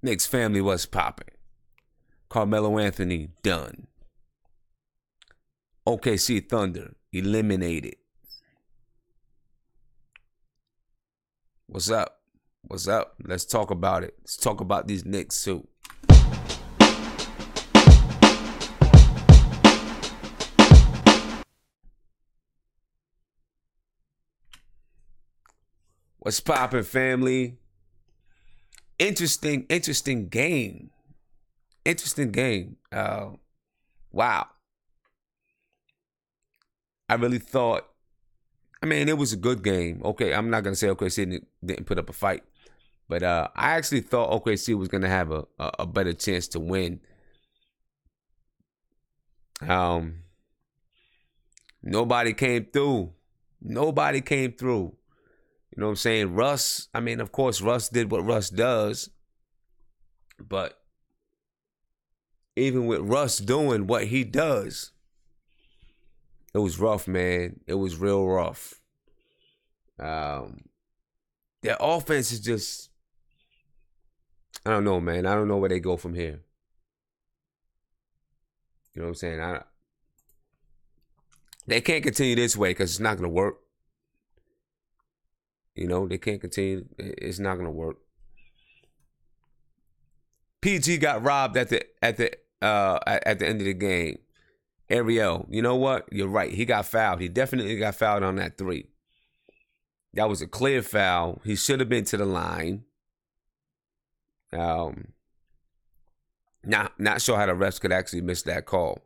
Knicks family was popping. Carmelo Anthony done. OKC Thunder eliminated. What's up? What's up? Let's talk about it. Let's talk about these Knicks too. What's poppin', family? Interesting game. Interesting game. Wow. I really thought, it was a good game. Okay, I'm not going to say OKC didn't put up a fight. But I actually thought OKC was going to have a better chance to win. Nobody came through. Nobody came through. You know what I'm saying? Russ, of course, Russ did what Russ does. But even with Russ doing what he does, it was rough, man. It was real rough. Their offense is just, I don't know, man. I don't know where they go from here. You know what I'm saying? They can't continue this way because it's not going to work. You know, they can't continue. It's not going to work. PG got robbed at the end of the game. Ariel, you know what? You're right. He got fouled. He definitely got fouled on that three. That was a clear foul. He should have been to the line. Not sure how the refs could actually miss that call.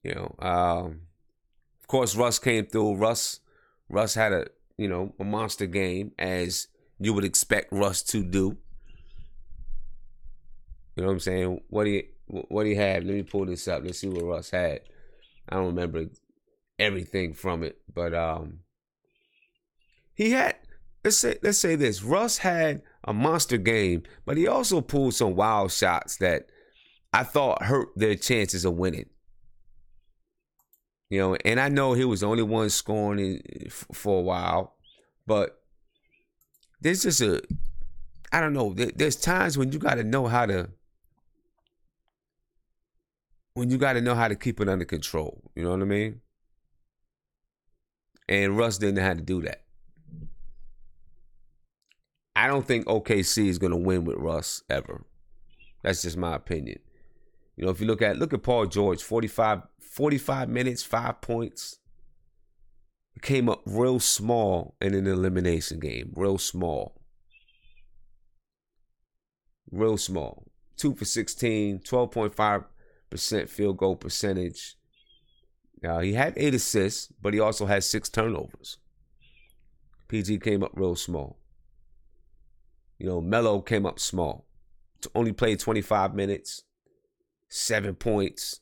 You know, of course, Russ came through. Russ had a monster game, as you would expect Russ to do. You know what I'm saying? What do you have? Let me pull this up. Let's see what Russ had. I don't remember everything from it, but he had. Let's say this. Russ had a monster game, but he also pulled some wild shots that I thought hurt their chances of winning. You know, and I know he was the only one scoring for a while, but there's just I don't know. There's times when you got to know how to, keep it under control. You know what I mean? And Russ didn't know how to do that. I don't think OKC is going to win with Russ ever. That's just my opinion. You know, if you look at Paul George, 45 minutes, 5 points. He came up real small in an elimination game. Real small. Real small. 2 for 16, 12.5% field goal percentage. He had 8 assists, but he also had 6 turnovers. PG came up real small. You know, Melo came up small. Only played 25 minutes, 7 points,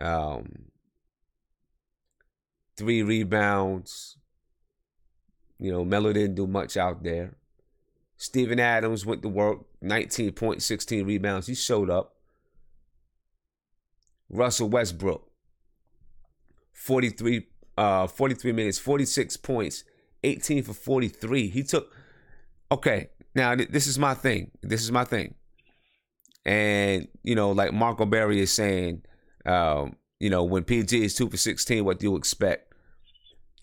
3 rebounds. You know, Melo didn't do much out there. Steven Adams went to work, 19 points, 16 rebounds. He showed up. Russell Westbrook, 43 minutes, 46 points, 18 for 43. He took, okay, now this is my thing. And, you know, like Marco Berry is saying, you know, when PG is 2 for 16, what do you expect?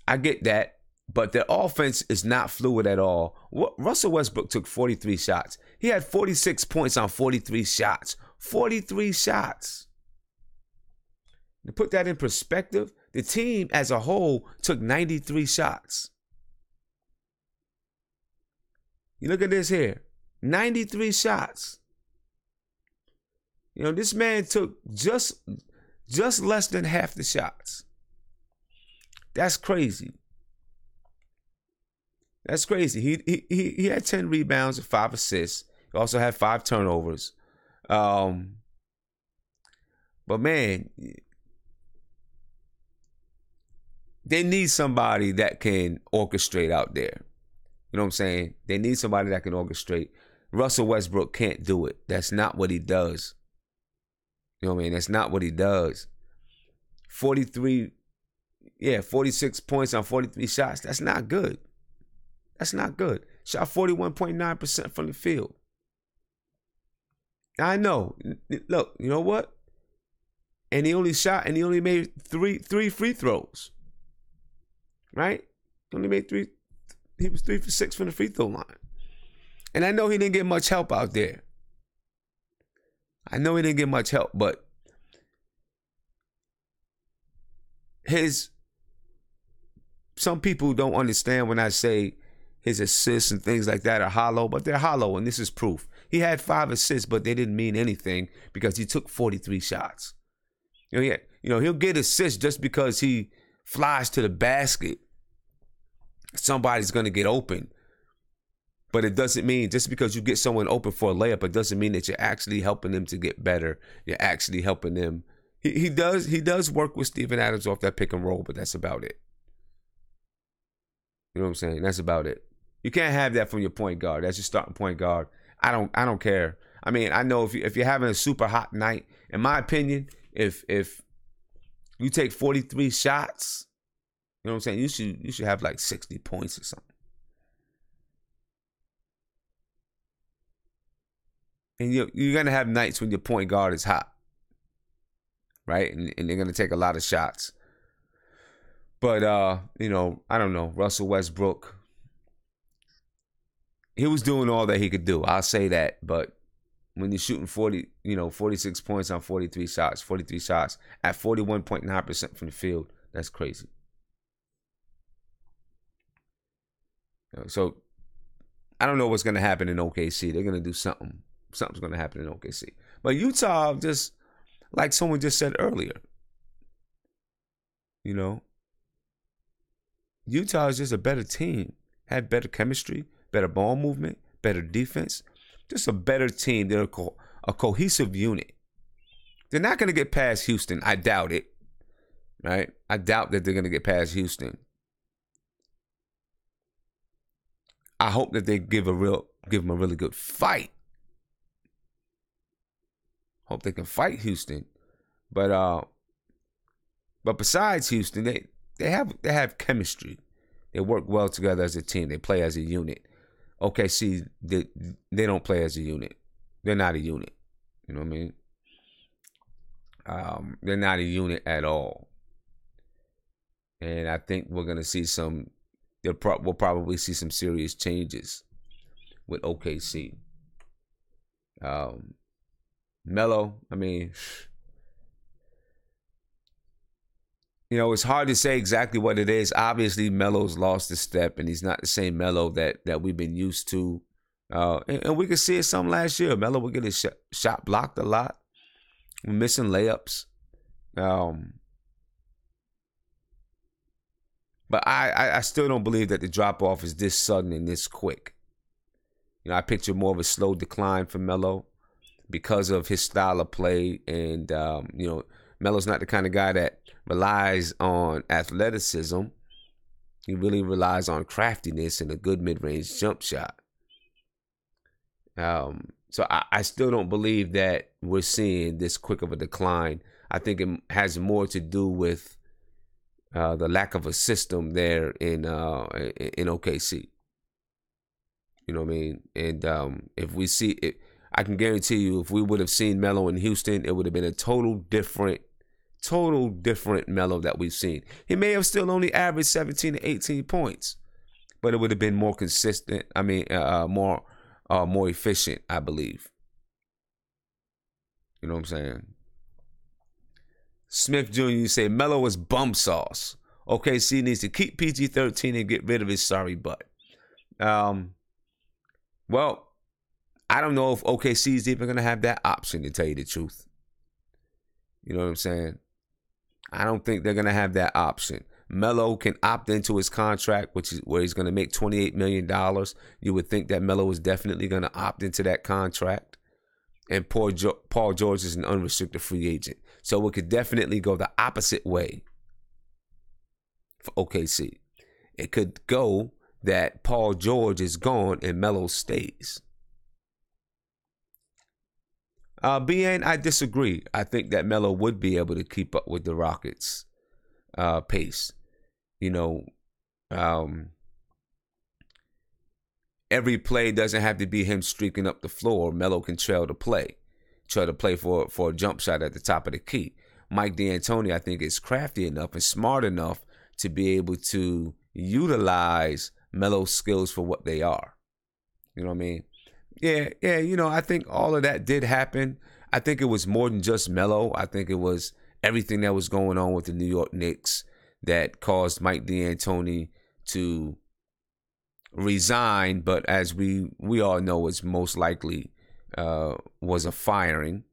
I get that, but their offense is not fluid at all. Russell Westbrook took 43 shots. He had 46 points on 43 shots. 43 shots. To put that in perspective, the team as a whole took 93 shots. You look at this here, 93 shots. You know, this man took just less than half the shots. That's crazy. That's crazy. He had 10 rebounds and 5 assists. He also had 5 turnovers. But man, they need somebody that can orchestrate out there. You know what I'm saying? They need somebody that can orchestrate. Russell Westbrook can't do it. That's not what he does. You know what I mean? That's not what he does. 46 points on 43 shots. That's not good. That's not good. shot 41.9% from the field. I know. Look, you know what? And he only made three free throws. Right? Only made three. He was 3 for 6 from the free throw line. And I know he didn't get much help out there. But some people don't understand when I say his assists and things like that are hollow, but they're hollow, and this is proof. He had 5 assists, but they didn't mean anything because he took 43 shots. He'll get assists just because he flies to the basket. Somebody's going to get open. But it doesn't mean, just because you get someone open for a layup, it doesn't mean that you're actually helping them to get better. You're actually helping them. He does work with Steven Adams off that pick and roll, but that's about it. You know what I'm saying? That's about it. You can't have that from your point guard. That's your starting point guard. I don't care. I mean, I know if you're having a super hot night, in my opinion, if you take 43 shots, you know what I'm saying? You should have like 60 points or something. And you're gonna have nights when your point guard is hot, right? And they're gonna take a lot of shots. But I don't know. Russell Westbrook, he was doing all that he could do. I'll say that. But when you're shooting 46 points on 43 shots at 41.9% from the field, that's crazy. So I don't know what's going to happen in OKC. They're going to do something. Something's going to happen in OKC. But Utah, just like someone just said earlier, Utah is just a better team. Had better chemistry, better ball movement, better defense. Just a better team. They're a cohesive unit. They're not going to get past Houston. I doubt it. Right? I doubt that they're going to get past Houston. I hope that they give them a really good fight. Hope they can fight Houston. But besides Houston, they have chemistry. They work well together as a team. They play as a unit. OKC, they don't play as a unit. They're not a unit. You know what I mean? They're not a unit at all. And I think we're gonna see we'll probably see some serious changes with OKC. Melo, I mean, it's hard to say exactly what it is. Obviously, Melo's lost a step, and he's not the same Melo that we've been used to. And we could see it some last year. Melo would get his shot blocked a lot. We're missing layups. But I still don't believe that the drop-off is this sudden and this quick. I picture more of a slow decline for Melo because of his style of play. And, Melo's not the kind of guy that relies on athleticism. He really relies on craftiness and a good mid-range jump shot. So I still don't believe that we're seeing this quick of a decline. I think it has more to do with the lack of a system there in OKC. You know what I mean? And if we see it, I can guarantee you, if we would have seen Melo in Houston, it would have been a total different Melo that we've seen. He may have still only averaged 17 to 18 points, but it would have been more consistent. I mean, more efficient, I believe. You know what I'm saying? Smith Jr., you say Melo is bum sauce. OKC needs to keep PG-13 and get rid of his sorry butt. Well, I don't know if OKC is even going to have that option, to tell you the truth. You know what I'm saying? I don't think they're going to have that option. Melo can opt into his contract, which is where he's going to make $28 million. You would think that Melo is definitely going to opt into that contract. And Paul George is an unrestricted free agent. So it could definitely go the opposite way for OKC. It could go that Paul George is gone and Melo stays. BN, I disagree. I think that Melo would be able to keep up with the Rockets' pace. every play doesn't have to be him streaking up the floor. Melo can trail the play for a jump shot at the top of the key. Mike D'Antoni, I think, is crafty enough and smart enough to be able to utilize Melo's skills for what they are. You know what I mean? Yeah, I think all of that did happen. I think it was more than just Melo. I think it was everything that was going on with the New York Knicks that caused Mike D'Antoni to resign. But as we all know, it's most likely was a firing.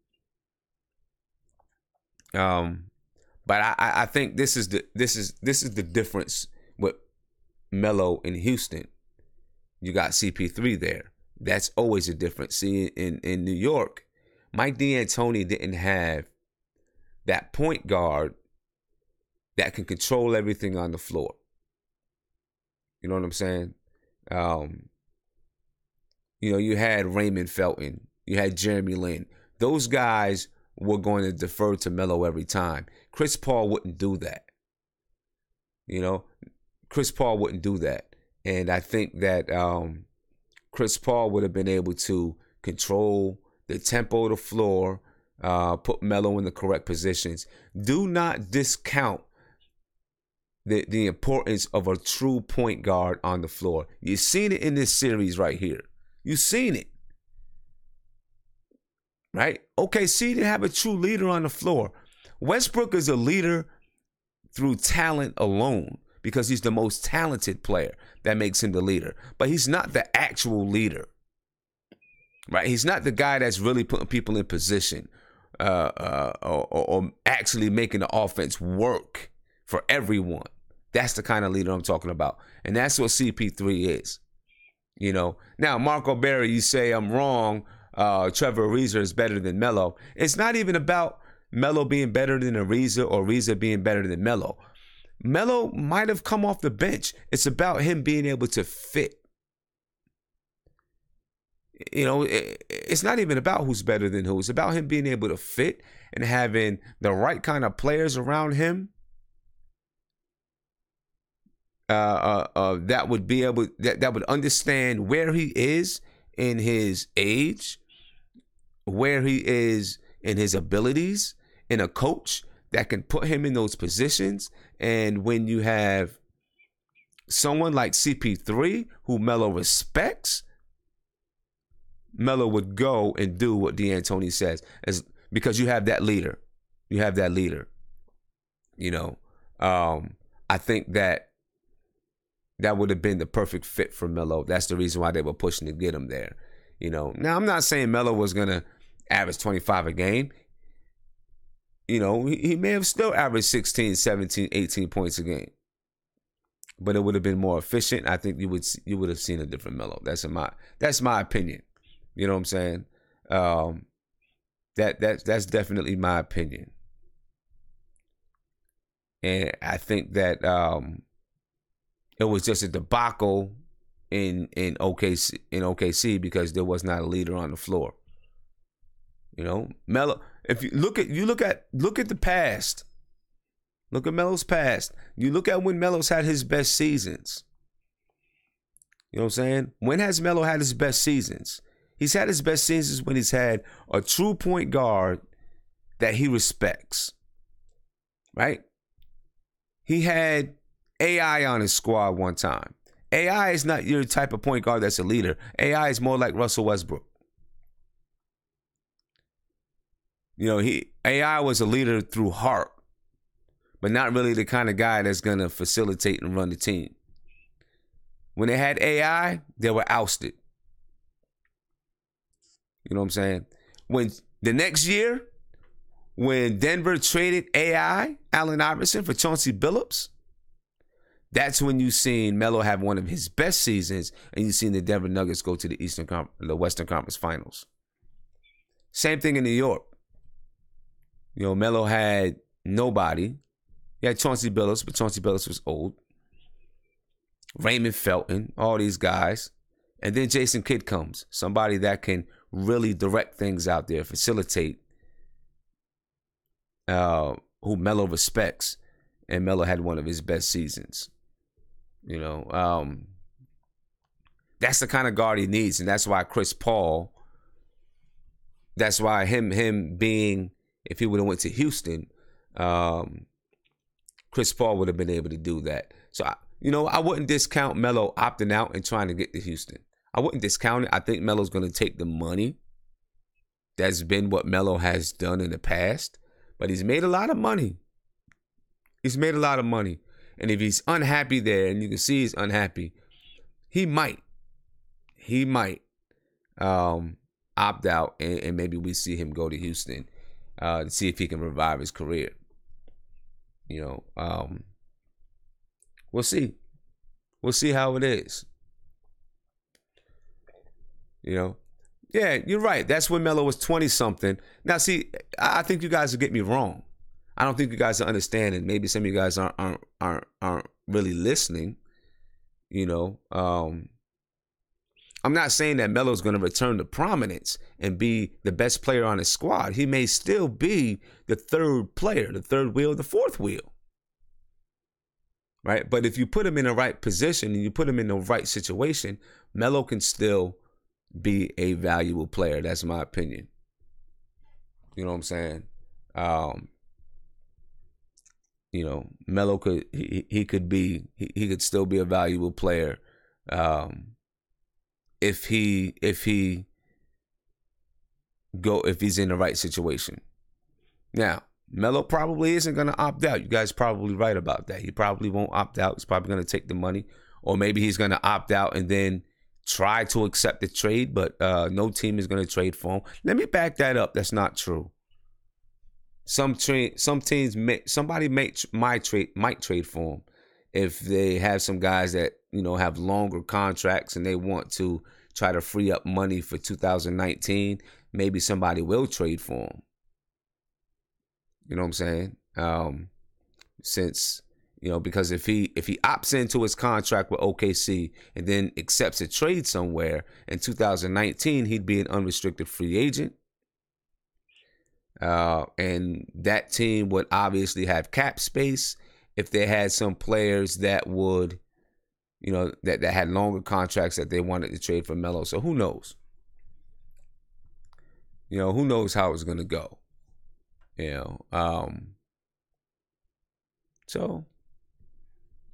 But I think this is the difference with Melo in Houston. You got CP3 there. That's always a difference. See, in New York, Mike D'Antoni didn't have that point guard that can control everything on the floor. You know what I'm saying? You had Raymond Felton. You had Jeremy Lin. Those guys were going to defer to Melo every time. Chris Paul wouldn't do that. Chris Paul wouldn't do that. And I think that Chris Paul would have been able to control the tempo of the floor, put Melo in the correct positions. Do not discount the importance of a true point guard on the floor. You've seen it in this series right here. You've seen it. Right? OKC didn't have a true leader on the floor. Westbrook is a leader through talent alone because he's the most talented player. That makes him the leader. But he's not the actual leader. Right? He's not the guy that's really putting people in position or actually making the offense work for everyone. That's the kind of leader I'm talking about. And that's what CP3 is. Now, Marco Berry, you say I'm wrong. Trevor Ariza is better than Melo. It's not even about Melo being better than Ariza or Ariza being better than Melo. Melo might have come off the bench. It's about him being able to fit. It's not even about who's better than who. It's about him being able to fit and having the right kind of players around him that would understand where he is in his age, where he is in his abilities, in a coach that can put him in those positions. And when you have someone like CP3 who Melo respects, Melo would go and do what D'Antoni says, because you have that leader. You have that leader. I think that would have been the perfect fit for Melo. That's the reason why they were pushing to get him there. Now I'm not saying Melo was gonna average 25 a game. He may have still averaged 16, 17, 18 points a game. But it would have been more efficient. I think you would have seen a different Melo. That's my opinion. You know what I'm saying? That's definitely my opinion. And I think that it was just a debacle in OKC because there was not a leader on the floor. Melo. If you look at the past, look at Melo's past. You look at when Melo's had his best seasons. You know what I'm saying? When has Melo had his best seasons? He's had his best seasons when he's had a true point guard that he respects. Right? He had AI on his squad one time. AI is not your type of point guard that's a leader. AI is more like Russell Westbrook. AI was a leader through heart, but not really the kind of guy that's going to facilitate and run the team. When they had AI, they were ousted. You know what I'm saying? When the next year, when Denver traded AI, Allen Iverson, for Chauncey Billups, that's when you seen Melo have one of his best seasons, and you seen the Denver Nuggets go to the Western Conference Finals. Same thing in New York. Melo had nobody. He had Chauncey Billups, but Chauncey Billups was old. Raymond Felton, all these guys. And then Jason Kidd comes, somebody that can really direct things out there, facilitate, who Melo respects. And Melo had one of his best seasons. That's the kind of guard he needs, and that's why Chris Paul. That's why him being, if he would have went to Houston, Chris Paul would have been able to do that. So I wouldn't discount Melo opting out and trying to get to Houston. I wouldn't discount it. I think Melo's going to take the money. That's been what Melo has done in the past, but he's made a lot of money. He's made a lot of money, and if he's unhappy there, and you can see he's unhappy, he might opt out, and maybe we see him go to Houston to see if he can revive his career. We'll see. We'll see how it is. Yeah, you're right. That's when Melo was 20-something. Now, see, I think you guys will get me wrong. I don't think you guys are understanding. Maybe some of you guys aren't really listening. I'm not saying that Melo's going to return to prominence and be the best player on his squad. He may still be the third player, the third wheel, the fourth wheel. Right? But if you put him in the right position and you put him in the right situation, Melo can still be a valuable player. That's my opinion. You know what I'm saying? Melo could still be a valuable player. If he's in the right situation. Now, Melo probably isn't going to opt out. You guys probably right about that. He probably won't opt out. He's probably going to take the money, or maybe he's going to opt out and then try to accept the trade, but no team is going to trade for him. Let me back that up. That's not true. Some teams somebody might trade for him if they have some guys that have longer contracts and they want to try to free up money for 2019. Maybe somebody will trade for him. You know what I'm saying? Because if he opts into his contract with OKC and then accepts a trade somewhere in 2019, he'd be an unrestricted free agent. And that team would obviously have cap space if they had some players that would, that had longer contracts that they wanted to trade for Melo. So who knows? Who knows how it's going to go? So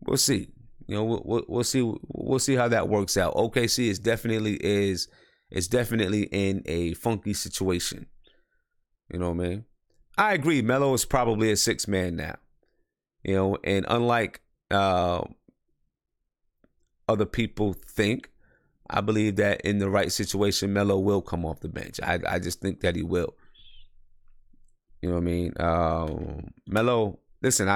we'll see. We'll see. We'll see how that works out. OKC is definitely in a funky situation. You know what I mean? I agree. Melo is probably a sixth man now. And unlike other people think, I believe that in the right situation, Melo will come off the bench. I just think that he will. You know what I mean? Melo, listen,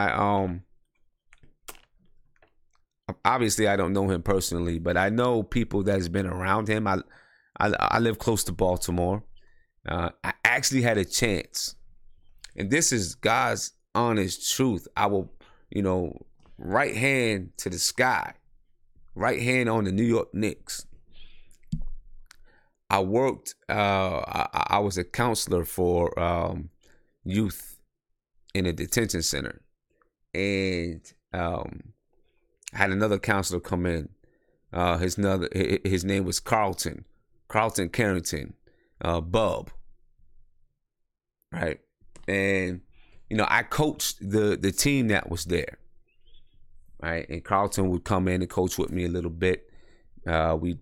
obviously I don't know him personally, but I know people that's been around him. I live close to Baltimore. I actually had a chance, and this is God's honest truth. I will, right hand to the sky, right hand on the New York Knicks. I worked, I was a counselor for youth in a detention center, and had another counselor come in. His name was Carlton Carrington, Bub. Right, and I coached the team that was there. Right, and Carlton would come in and coach with me a little bit. We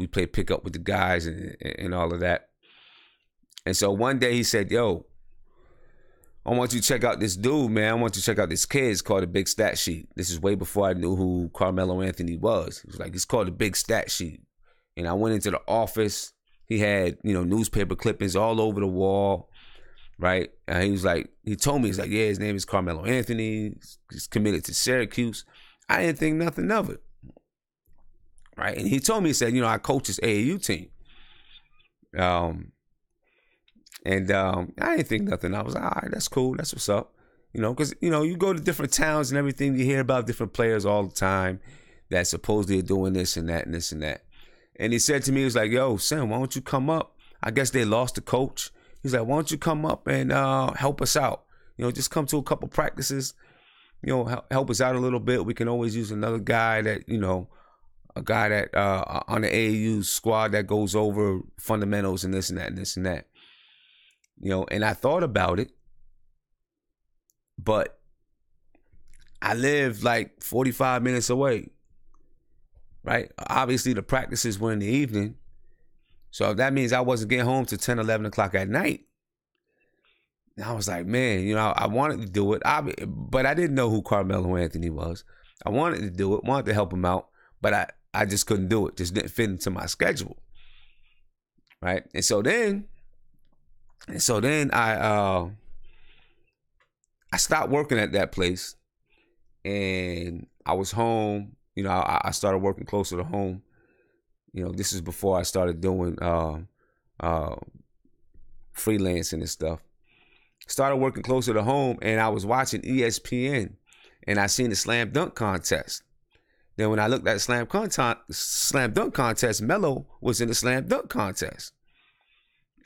play pickup with the guys and all of that. And so one day he said, "Yo, I want you to check out this dude, man. I want you to check out this kid. It's called the Big Stat Sheet." This is way before I knew who Carmelo Anthony was. He was like, "It's called the Big Stat Sheet." And I went into the office. He had, newspaper clippings all over the wall, right? And he told me, yeah, his name is Carmelo Anthony. He's committed to Syracuse. I didn't think nothing of it, right? And he told me, he said, I coach his AAU team. I didn't think nothing. I was like, all right, that's cool. That's what's up. Because, you go to different towns and everything. You hear about different players all the time that supposedly are doing this and that and this and that. And he said to me, he was like, "Yo, Sam, why don't you come up?" I guess they lost the coach. He's like, "Why don't you come up and help us out? Just come to a couple practices. Help us out a little bit. We can always use another guy that, a guy that on the AAU squad that goes over fundamentals and this and that and this and that. And I thought about it, but I live like 45 minutes away, right? Obviously, the practices were in the evening, so that means I wasn't getting home till 10, 11 o'clock at night. And I was like, man, I wanted to do it, but I didn't know who Carmelo Anthony was. I wanted to do it, wanted to help him out, but I just couldn't do it. Just didn't fit into my schedule, right? And so then I stopped working at that place, and I was home. I started working closer to home. This is before I started doing freelancing and stuff. Started working closer to home, and I was watching ESPN, and I seen the slam dunk contest. Then when I looked at the slam dunk contest, Melo was in the slam dunk contest,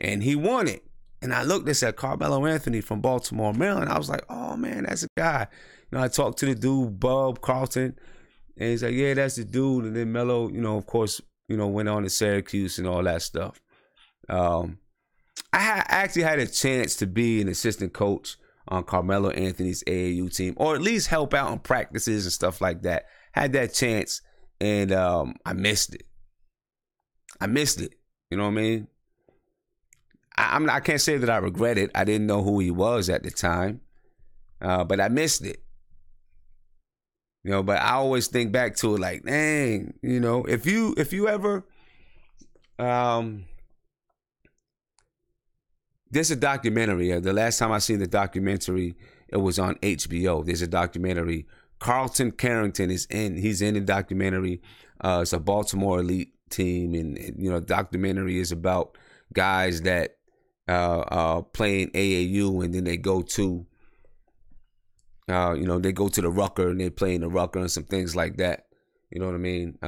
and he won it. And I looked and said, Carmelo Anthony from Baltimore, Maryland. I was like, oh man, that's a guy. I talked to the dude, Bub Carlton, and he's like, yeah, that's the dude. And then Melo, of course, went on to Syracuse and all that stuff. I actually had a chance to be an assistant coach on Carmelo Anthony's AAU team, or at least help out on practices and stuff like that. Had that chance, and I missed it. You know what I mean? I can't say that I regret it. I didn't know who he was at the time, but I missed it. But I always think back to it like, dang, if you ever, there's a documentary. The last time I seen the documentary, it was on HBO. There's a documentary. Carlton Carrington he's in the documentary. It's a Baltimore elite team, and the documentary is about guys that playing AAU, and then they go to the Rucker, and they play in the Rucker and some things like that. You know what I mean?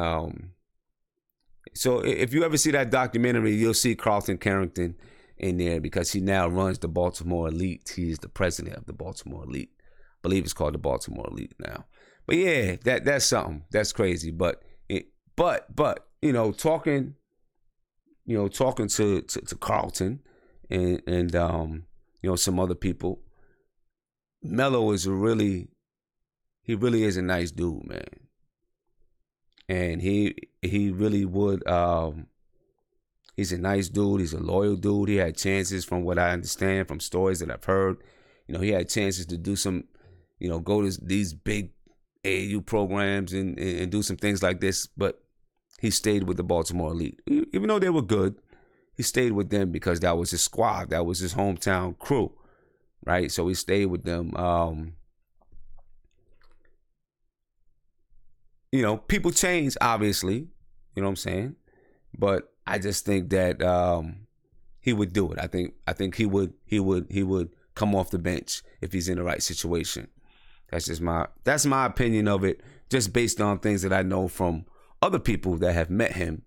So if you ever see that documentary, you'll see Carlton Carrington in there, because he now runs the Baltimore Elite. He's the president of the Baltimore Elite. I believe it's called the Baltimore Elite now. But yeah, that's something. That's crazy. But talking to Carlton and some other people, Melo is really is a nice dude, man. And he really would he's a nice dude. He's a loyal dude. He had chances, from what I understand from stories that I've heard. He had chances to do some, go to these big AAU programs and do some things like this. But he stayed with the Baltimore Elite. Even though they were good, he stayed with them because that was his squad. That was his hometown crew, right? So he stayed with them. People change, obviously. You know what I'm saying? But I just think that he would do it. I think he would come off the bench if he's in the right situation. That's my opinion of it, just based on things that I know from other people that have met him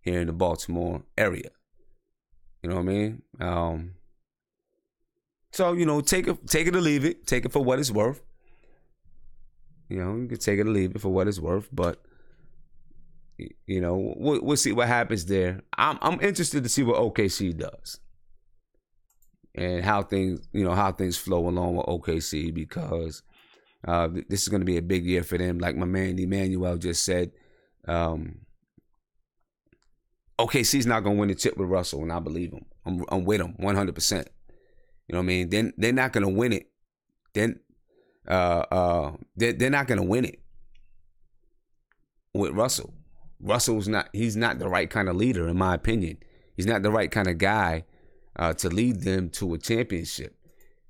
here in the Baltimore area. You know what I mean? So take it or leave it. Take it for what it's worth. You can take it or leave it for what it's worth, but we'll see what happens there. I'm interested to see what OKC does and how things flow along with OKC, because this is going to be a big year for them. Like my man Emmanuel just said, OKC's not going to win the chip with Russell, and I believe him. I'm with him 100%. You know what I mean? They're not going to win it. They're not going to win it with Russell. He's not the right kind of leader, in my opinion. He's not the right kind of guy to lead them to a championship.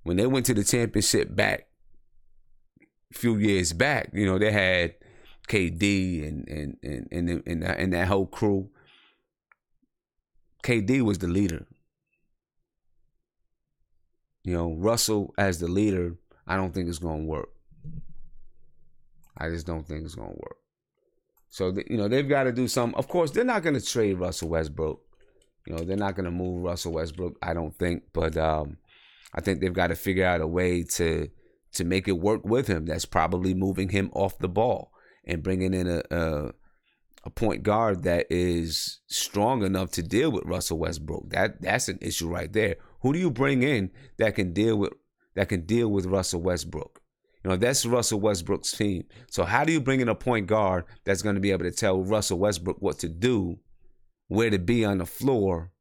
When they went to the championship back a few years back, they had KD and that whole crew. KD was the leader. Russell as the leader, I don't think it's going to work. I just don't think it's going to work. So, they've got to do something. Of course, they're not going to trade Russell Westbrook. They're not going to move Russell Westbrook, I don't think. But I think they've got to figure out a way to make it work with him. That's probably moving him off the ball and bringing in a a point guard that is strong enough to deal with Russell Westbrook. That's an issue right there. Who do you bring in that can deal with Russell Westbrook? You know, that's Russell Westbrook's team. So how do you bring in a point guard that's going to be able to tell Russell Westbrook what to do, where to be on the floor,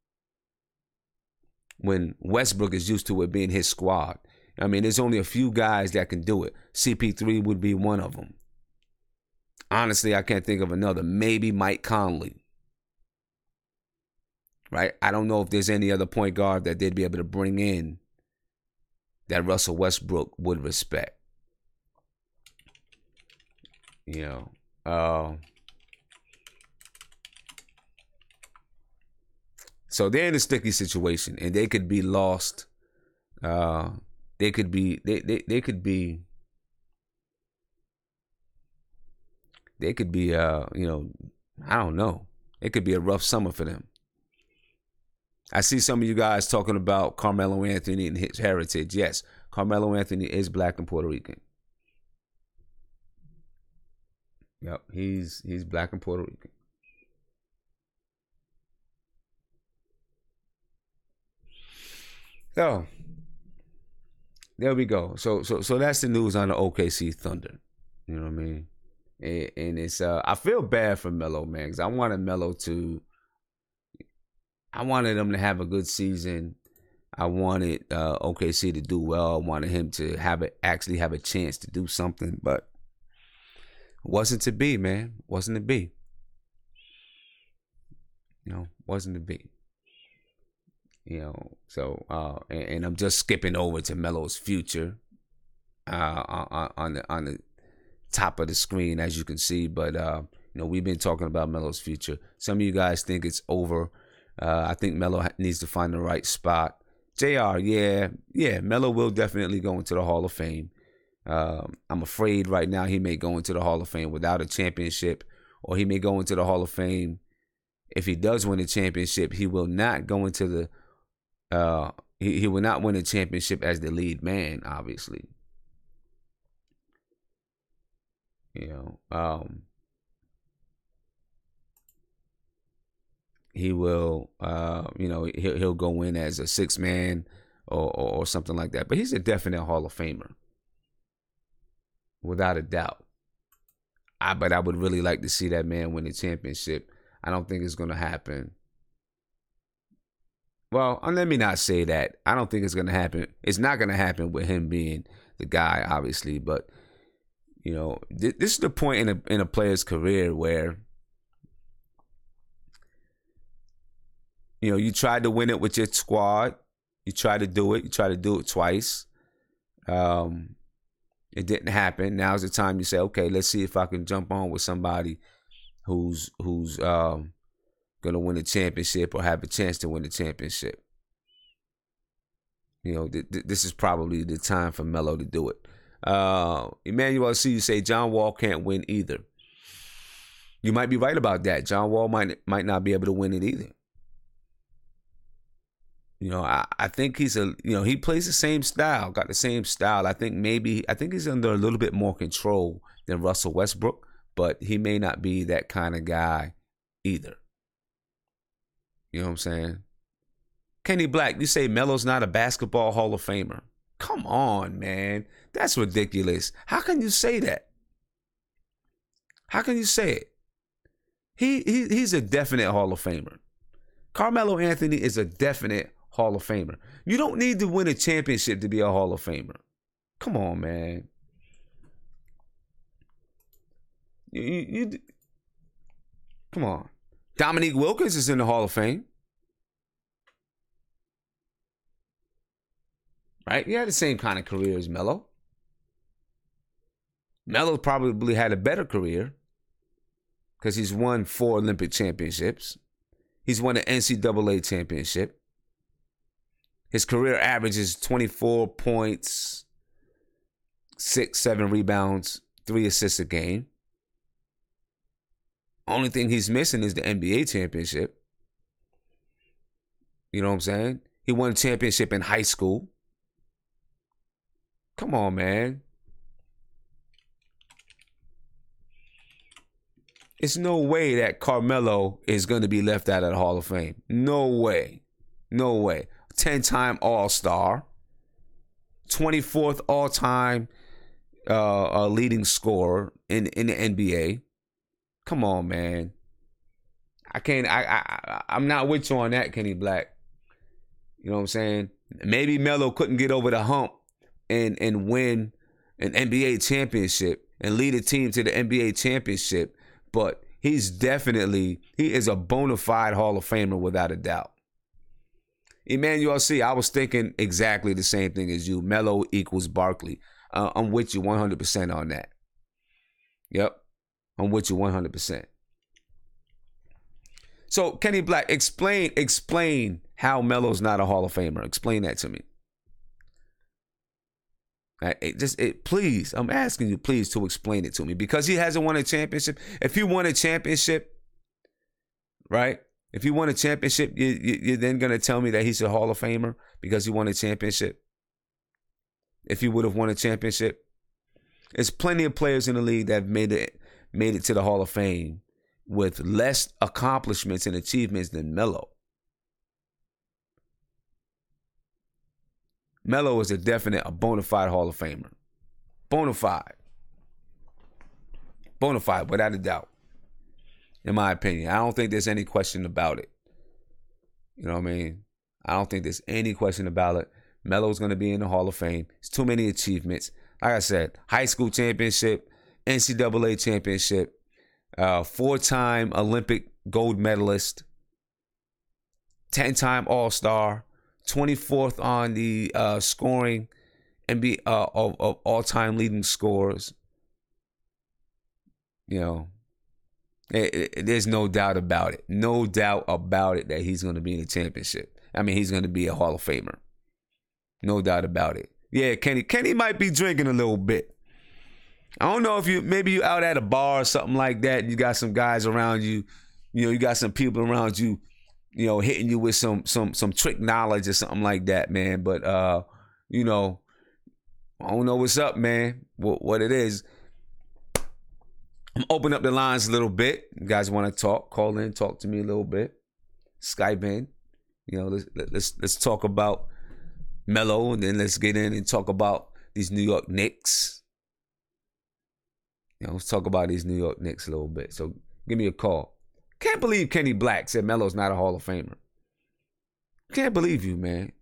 when Westbrook is used to it being his squad? I mean, there's only a few guys that can do it. CP3 would be one of them. Honestly, I can't think of another. Maybe Mike Conley. Right? I don't know if there's any other point guard that they'd be able to bring in that Russell Westbrook would respect. You know. So they're in a sticky situation, and they could be lost. They could be you know, I don't know. It could be a rough summer for them. I see some of you guys talking about Carmelo Anthony and his heritage. Yes, Carmelo Anthony is black and Puerto Rican. Yep, he's black and Puerto Rican. So there we go. So that's the news on the OKC Thunder. You know what I mean? And it's I feel bad for Melo, man, because I wanted him to have a good season. I wanted OKC to do well. I wanted him to actually have a chance to do something, but it wasn't to be, man. Wasn't to be. You know, wasn't to be. You know, so and I'm just skipping over to Melo's future on the top of the screen, as you can see. But you know, we've been talking about Melo's future. Some of you guys think it's over. I think Melo needs to find the right spot. JR, yeah, Melo will definitely go into the Hall of Fame. I'm afraid right now he may go into the Hall of Fame without a championship, or he may go into the Hall of Fame. If he does win a championship, he will not go into the he will not win a championship as the lead man, obviously. You know, he will, you know, he'll go in as a sixth man or something like that. But he's a definite Hall of Famer, without a doubt. But I would really like to see that man win a championship. I don't think it's going to happen. Well, let me not say that. I don't think it's going to happen. It's not going to happen with him being the guy, obviously. But, you know, this is the point in a player's career where, you know, you tried to win it with your squad. You tried to do it. You tried to do it twice. It didn't happen. Now's the time you say, okay, let's see if I can jump on with somebody who's gonna win a championship or have a chance to win a championship. You know, this is probably the time for Melo to do it. Emmanuel, I see you say John Wall can't win either. You might be right about that. John Wall might not be able to win it either. You know, I think he plays the same style, got the same style. I think he's under a little bit more control than Russell Westbrook, but he may not be that kind of guy either. You know what I'm saying? Kenny Black, you say Melo's not a basketball Hall of Famer. Come on, man. That's ridiculous. How can you say that? How can you say it? He's a definite Hall of Famer. Carmelo Anthony is a definite Hall of Famer. You don't need to win a championship to be a Hall of Famer. Come on, man. Come on. Dominique Wilkins is in the Hall of Fame. Right? He had the same kind of career as Melo. Melo probably had a better career because he's won 4 Olympic championships. He's won an NCAA championship. His career average is 24 points, 6-7 rebounds, 3 assists a game. Only thing he's missing is the NBA championship. You know what I'm saying? He won a championship in high school. Come on, man. It's no way that Carmelo is going to be left out of the Hall of Fame. No way. No way. 10-time All-Star. 24th all-time leading scorer in the NBA. Come on, man. I'm not with you on that, Kenny Black. You know what I'm saying? Maybe Melo couldn't get over the hump and win an NBA championship and lead a team to the NBA championship, but he is a bona fide Hall of Famer without a doubt. Emmanuel C., I was thinking exactly the same thing as you. Melo equals Barkley. I'm with you 100% on that. Yep. I'm with you 100%. So, Kenny Black, explain how Melo's not a Hall of Famer. Explain that to me. Please, I'm asking you, please, to explain it to me. Because he hasn't won a championship. If he won a championship, right? If he won a championship, you're then going to tell me that he's a Hall of Famer because he won a championship? If he would have won a championship? There's plenty of players in the league that have made it to the Hall of Fame with less accomplishments and achievements than Melo. Melo is a bona fide Hall of Famer. Bona fide. Bona fide, without a doubt. In my opinion. I don't think there's any question about it. You know what I mean? I don't think there's any question about it. Melo's going to be in the Hall of Fame. It's too many achievements. Like I said, high school championship, NCAA championship, 4-time Olympic gold medalist, 10-time All-Star, 24th on the scoring NBA of all-time leading scorers. You know, there's no doubt about it. No doubt about it that he's going to be in the championship. I mean, he's going to be a Hall of Famer. No doubt about it. Yeah, Kenny might be drinking a little bit. I don't know if maybe you out at a bar or something like that, and you got some guys around you, you got some people around you, hitting you with some trick knowledge or something like that, man. But I don't know what's up, man. What it is. I'm opening up the lines a little bit. You guys want to talk? Call in, talk to me a little bit. Skype in. Let's talk about Melo, and then let's get in and talk about these New York Knicks. Let's talk about these New York Knicks a little bit. So give me a call. Can't believe Kenny Black said Melo's not a Hall of Famer. Can't believe you, man.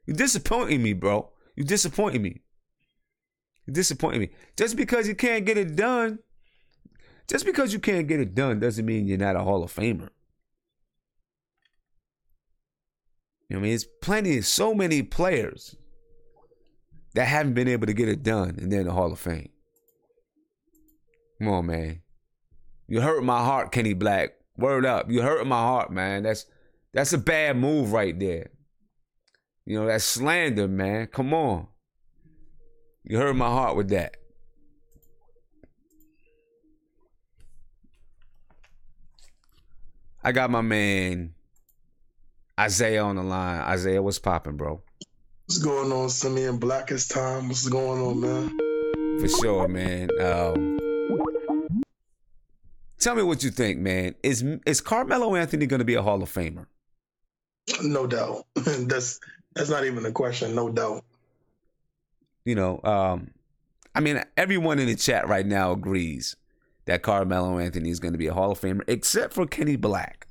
You're disappointing me, bro. You're disappointing me. Just because you can't get it done, doesn't mean you're not a Hall of Famer. It's so many players that haven't been able to get it done and they're in the Hall of Fame. Come on, man. You hurt my heart, Kenny Black. Word up. You hurt my heart, man. That's a bad move right there. That's slander, man. Come on. You hurt my heart with that. I got my man Isaiah on the line. Isaiah, what's popping, bro? What's going on, Simeon Blackest time? What's going on, man? For sure, man. Tell me what you think, man. Is Carmelo Anthony going to be a Hall of Famer? No doubt. That's not even a question. No doubt. Everyone in the chat right now agrees that Carmelo Anthony is going to be a Hall of Famer, except for Kenny Black.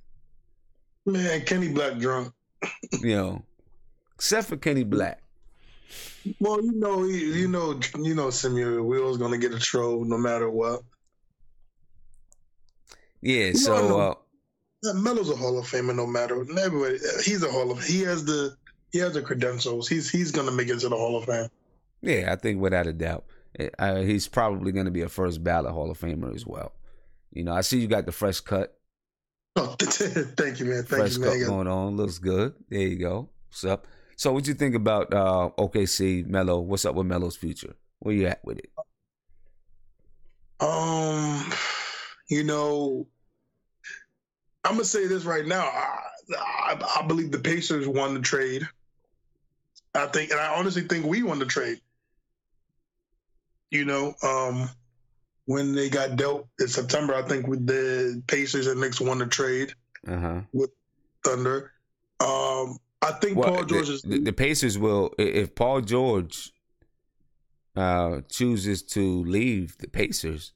Man, Kenny Black drunk. Except for Kenny Black. Well, Simeon, we always gonna get a troll no matter what. Yeah, Melo's a Hall of Famer no matter. Everybody, he's a Hall of. He has the credentials. He's gonna make it to the Hall of Fame. Yeah, I think without a doubt, he's probably gonna be a first ballot Hall of Famer as well. I see you got the fresh cut. Oh, thank you, man. Fresh cut going on. Looks good. There you go. What's up? So what you think about OKC, Melo? What's up with Melo's future? Where you at with it? I'm gonna say this right now. I believe the Pacers won the trade. I honestly think we won the trade. when they got dealt in September. I think with the Pacers and Knicks won the trade with Thunder. I think Paul George the Pacers will, if Paul George chooses to leave the Pacers,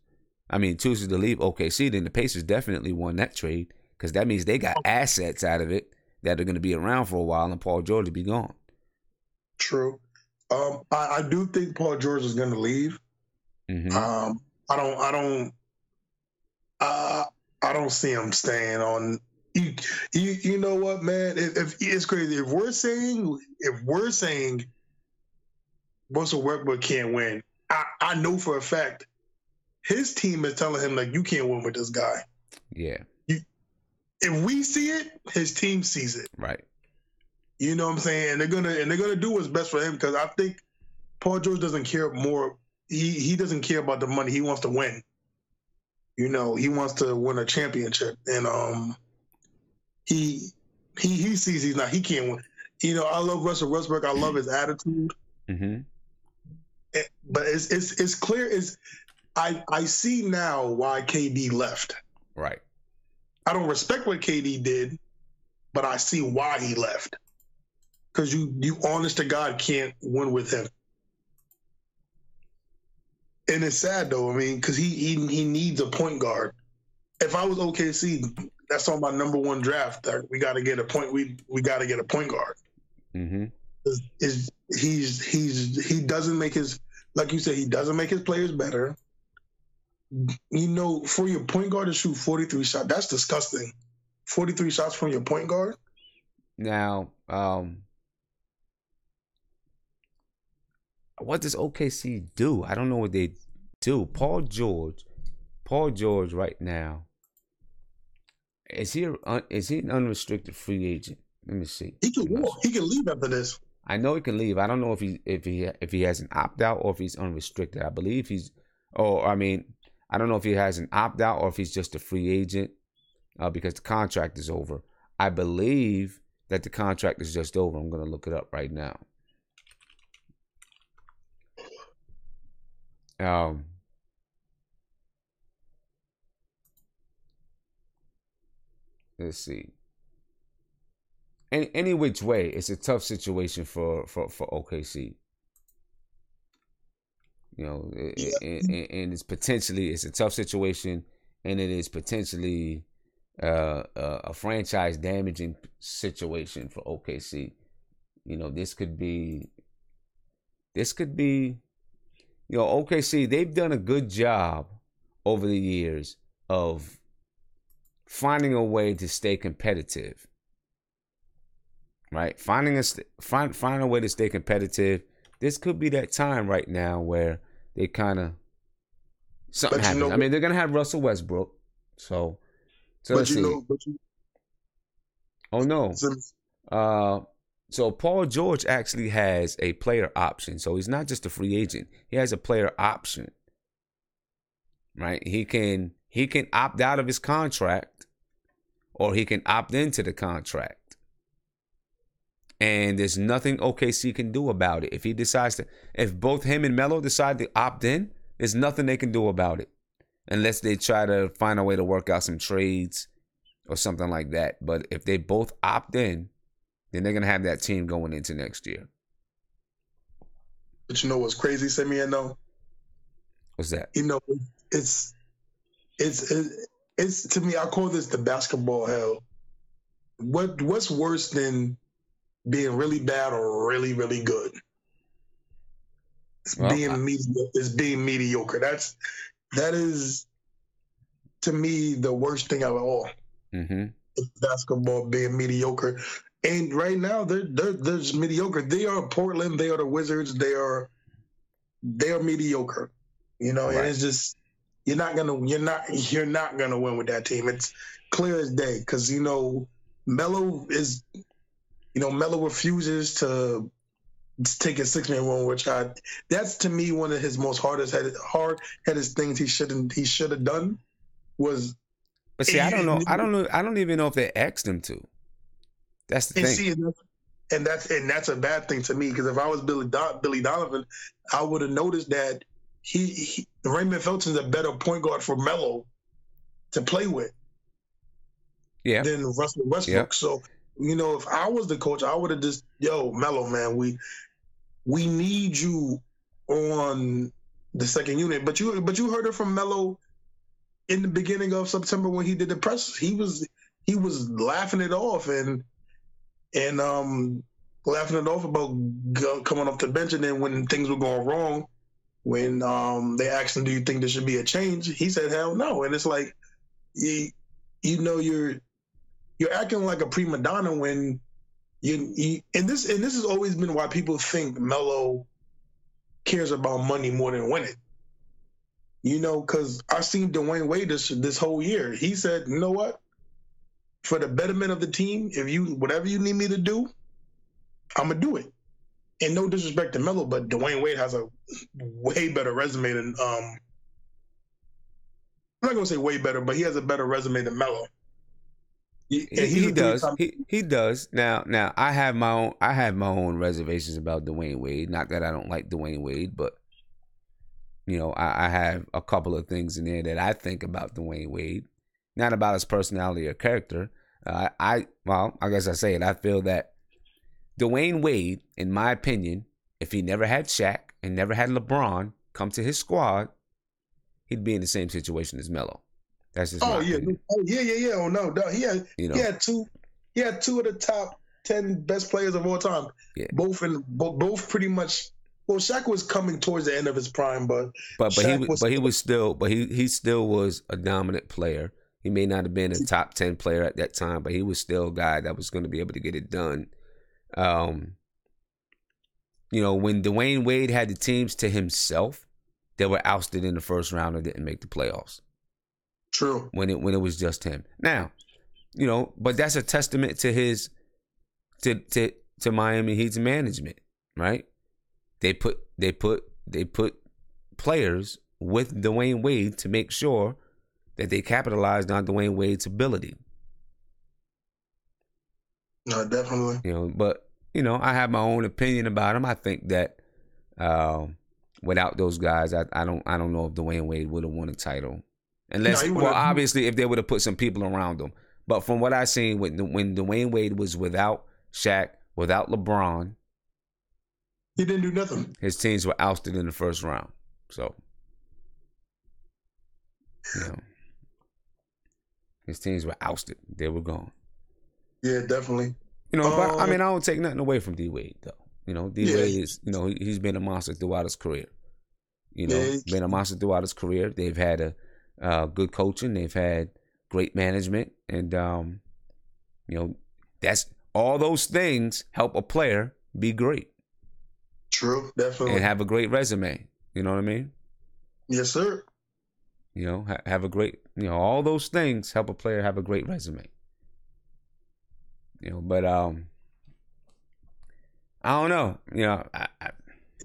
chooses to leave OKC, then the Pacers definitely won that trade, because that means they got assets out of it that are going to be around for a while, and Paul George will be gone. True. I do think Paul George is going to leave. I don't see him staying on. You know what, man? If it's crazy, if we're saying Russell Westbrook can't win, I know for a fact his team is telling him, like, you can't win with this guy. Yeah. If we see it, his team sees it. Right. You know what I'm saying? And they're gonna do what's best for him, because I think Paul George doesn't care more. He doesn't care about the money. He wants to win. You know, he wants to win a championship, and he sees he can't win. You know, I love Russell Westbrook. I love his attitude. But it's clear. I see now why KD left. Right. I don't respect what KD did, but I see why he left. Because you honest to God can't win with him. And it's sad though. Because he needs a point guard. If I was OKC, that's on my number one draft. That we got to get a point. We got to get a point guard. He doesn't make his, like you said, he doesn't make his players better. You know, for your point guard to shoot 43 shots, that's disgusting. 43 shots from your point guard. Now, what does OKC do? I don't know what they do. Paul George right now, is he an unrestricted free agent? Let me see. He can walk. He can leave after this. I know he can leave. I don't know if he has an opt out or if he's unrestricted. I believe he's. I don't know if he has an opt out or if he's just a free agent, because the contract is over. I believe that the contract is just over. I'm going to look it up right now. Let's see. Any which way, it's a tough situation for OKC. You know, and it's a tough situation, and it is potentially a franchise damaging situation for OKC. You know, this could be. You know, OKC, they've done a good job over the years of finding a way to stay competitive. Right? Find a way to stay competitive. This could be that time right now where they kind of something happens. They're gonna have Russell Westbrook, so let's see. Oh no. So Paul George actually has a player option. So he's not just a free agent. He has a player option. Right? He can opt out of his contract, or he can opt into the contract. And there's nothing OKC can do about it. If both him and Melo decide to opt in, there's nothing they can do about it. Unless they try to find a way to work out some trades or something like that. But if they both opt in, then they're going to have that team going into next year. But you know what's crazy, Simeon, though? What's that? You know, it's to me, I call this the basketball hell. What's worse than being really bad or really, really good? It's being mediocre. That is, to me, the worst thing of it all. Basketball being mediocre. And right now, they're mediocre. They are Portland. They are the Wizards. They are mediocre. You know, right. And it's just you're not gonna win with that team. It's clear as day, because Melo refuses to take a 6-man run, which that's to me one of his most hard-headed things he should have done was. But see, I don't know. I don't even know if they asked him to. That's the thing. See, and that's a bad thing to me, because if I was Billy Donovan, I would have noticed that Raymond Felton's a better point guard for Melo to play with than Russell Westbrook. Yeah. So, if I was the coach, I would have just, Melo, man, we need you on the second unit. But you heard it from Melo in the beginning of September when he did the press. He was laughing it off and laughing it off about coming off the bench. And then when things were going wrong, when they asked him, "Do you think there should be a change?" he said, "Hell no." And it's like, you're acting like a prima donna when and this has always been why people think Melo cares about money more than winning. Because I've seen Dwayne Wade this whole year. He said, "You know what? For the betterment of the team, whatever you need me to do, I'm gonna do it." And no disrespect to Melo, but Dwayne Wade has a way better resume than I'm not gonna say way better, but he has a better resume than Melo. He does. He does. Now I have my own reservations about Dwayne Wade. Not that I don't like Dwayne Wade, but I have a couple of things in there that I think about Dwayne Wade, not about his personality or character. I guess I say it. I feel that Dwayne Wade, in my opinion, if he never had Shaq and never had LeBron come to his squad, he'd be in the same situation as Melo. That's just my opinion. Yeah. Oh no, he had two of the top 10 best players of all time. Yeah. Both pretty much. Well, Shaq was coming towards the end of his prime, but he still was a dominant player. He may not have been a top 10 player at that time, but he was still a guy that was going to be able to get it done. When Dwayne Wade had the teams to himself, they were ousted in the first round and didn't make the playoffs. True. When it was just him. Now, but that's a testament to his to Miami Heat's management, right? They put players with Dwayne Wade to make sure that they capitalized on Dwayne Wade's ability. No, definitely. But I have my own opinion about him. I think that without those guys, I don't know if Dwayne Wade would have won a title. Unless, obviously, if they would have put some people around him. But from what I've seen, when Dwayne Wade was without Shaq, without LeBron, he didn't do nothing. His teams were ousted in the first round. So, his teams were ousted. They were gone. Yeah, definitely. But I don't take nothing away from D Wade though. D Wade is, he's been a monster throughout his career. Been a monster throughout his career. They've had a good coaching. They've had great management, and that's all those things help a player be great. True, definitely. And have a great resume. You know what I mean? Yes, sir. Have a great, all those things help a player have a great resume. But I don't know. I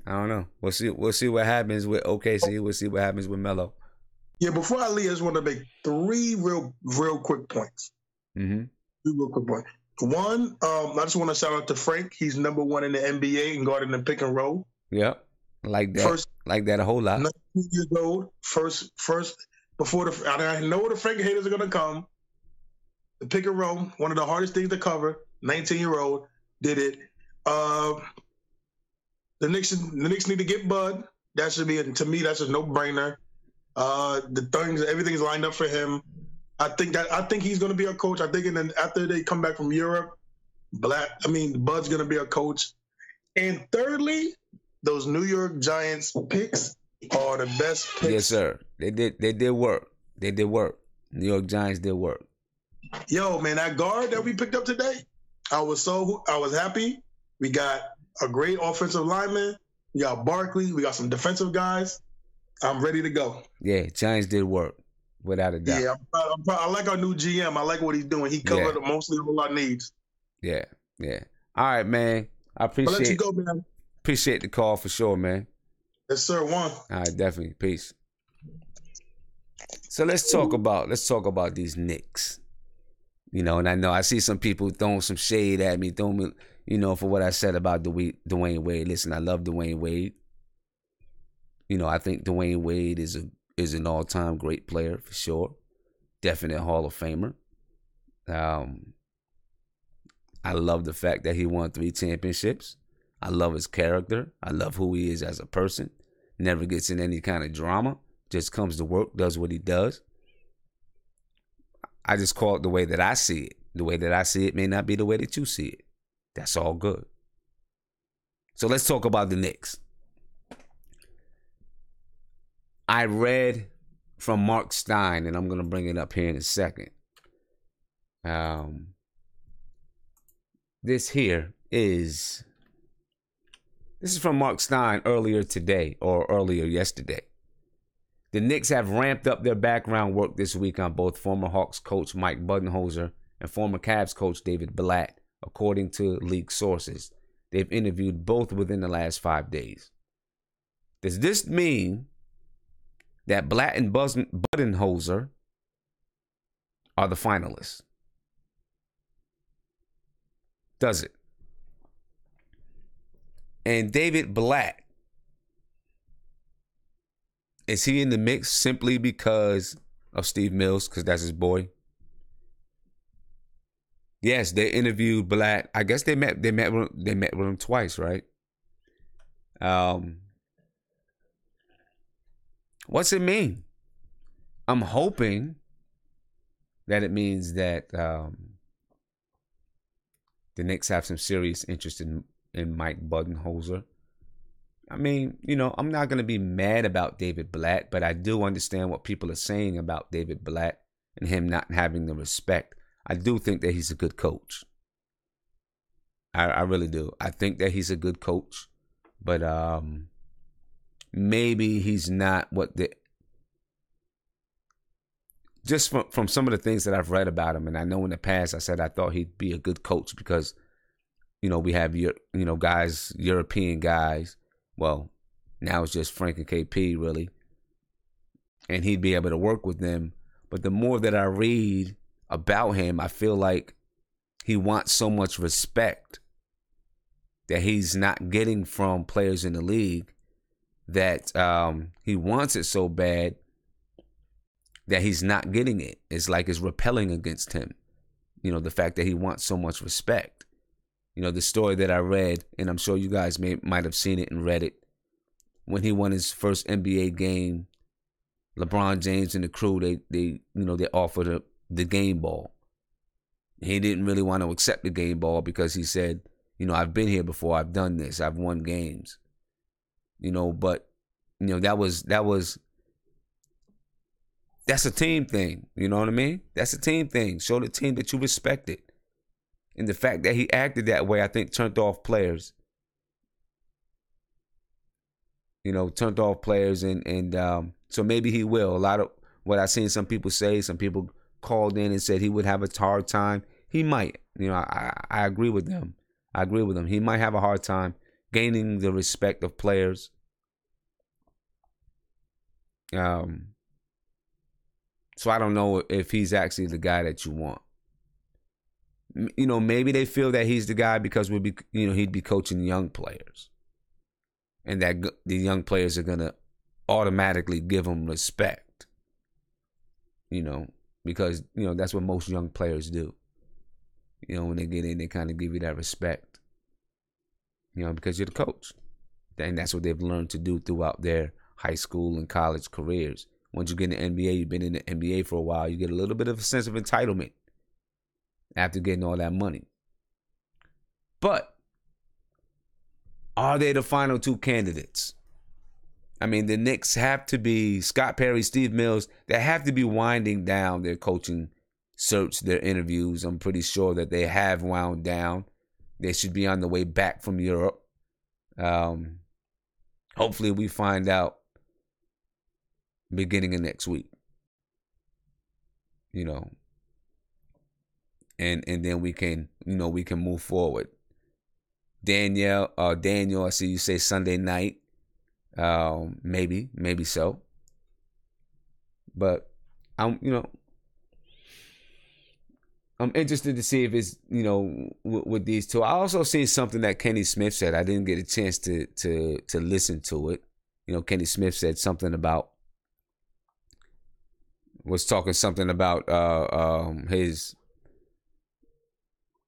don't know. We'll see what happens with OKC. We'll see what happens with Melo. Yeah, before I leave, I just want to make three real quick points. Mm-hmm. 3 real quick points. One, I just want to shout out to Frank. He's number 1 in the NBA in guarding the pick and roll. Yep. Like that. Like that a whole lot. 19 years old. First, before I know the Frank haters are going to come. The pick and roll, one of the hardest things to cover. 19-year-old did it. The Knicks need to get Bud. That should be, to me, that's a no-brainer. Everything's lined up for him. I think he's going to be a coach. I think after they come back from Europe, Bud's going to be a coach. And thirdly, those New York Giants picks are the best picks. Yes, sir. They did work. New York Giants did work. Yo, man, that guard that we picked up today, I was happy. We got a great offensive lineman. We got Barkley. We got some defensive guys. I'm ready to go. Yeah, Giants did work, without a doubt. Yeah, I like our new GM. I like what he's doing. He covered mostly all our needs. Yeah. All right, man. I appreciate. I'll let you go, man. Appreciate the call for sure, man. Yes, sir. One. All right, definitely. Peace. So let's talk about these Knicks. And I know I see some people throwing some shade at me, for what I said about Dwayne Wade. Listen, I love Dwayne Wade. I think Dwayne Wade is an all-time great player for sure. Definite Hall of Famer. I love the fact that he won 3 championships. I love his character. I love who he is as a person. Never gets in any kind of drama. Just comes to work, does what he does. I just call it the way that I see it. The way that I see it may not be the way that you see it. That's all good. So let's talk about the Knicks. I read from Mark Stein, and I'm going to bring it up here in a second. This is from Mark Stein earlier today or earlier yesterday. The Knicks have ramped up their background work this week on both former Hawks coach Mike Budenholzer and former Cavs coach David Blatt, according to league sources. They've interviewed both within the last 5 days. Does this mean that Blatt and Budenholzer are the finalists? Does it? And David Blatt, is he in the mix simply because of Steve Mills, because that's his boy? Yes, they interviewed Blatt. I guess they met with him twice, right? What's it mean? I'm hoping that it means that the Knicks have some serious interest in Mike Budenholzer. I mean, I'm not going to be mad about David Blatt, but I do understand what people are saying about David Blatt and him not having the respect. I do think that he's a good coach. I really do. I think that he's a good coach, but maybe he's not what just from some of the things that I've read about him, and I know in the past I said I thought he'd be a good coach because, we have guys, European guys. Well, now it's just Frank and KP really, and he'd be able to work with them. But the more that I read about him, I feel like he wants so much respect that he's not getting from players in the league, that he wants it so bad that he's not getting it. It's like it's repelling against him. The fact that he wants so much respect. The story that I read, and I'm sure you guys might have seen it and read it, when he won his first NBA game, LeBron James and the crew, they offered the game ball. He didn't really want to accept the game ball because he said, I've been here before, I've done this, I've won games. But that's a team thing. You know what I mean? That's a team thing. Show the team that you respect it. And the fact that he acted that way, I think, turned off players. Turned off players, and so maybe he will. A lot of what I've seen some people say, some people called in and said he would have a hard time. He might. I agree with them. I agree with him. He might have a hard time gaining the respect of players. So I don't know if he's actually the guy that you want. Maybe they feel that he's the guy because he'd be coaching young players, and that the young players are gonna automatically give him respect. Because that's what most young players do. When they get in, they kind of give you that respect. Because you're the coach, and that's what they've learned to do throughout their high school and college careers. Once you get in the NBA, you've been in the NBA for a while, you get a little bit of a sense of entitlement after getting all that money. But are they the final 2 candidates? I mean, the Knicks have to be, Scott Perry, Steve Mills, they have to be winding down their coaching search, their interviews. I'm pretty sure that they have wound down. They should be on the way back from Europe. Hopefully we find out beginning of next week. And then we can move forward. Daniel, I see you say Sunday night. Maybe so. But I'm interested to see if it's, with these two. I also seen something that Kenny Smith said. I didn't get a chance to listen to it. Kenny Smith said something about his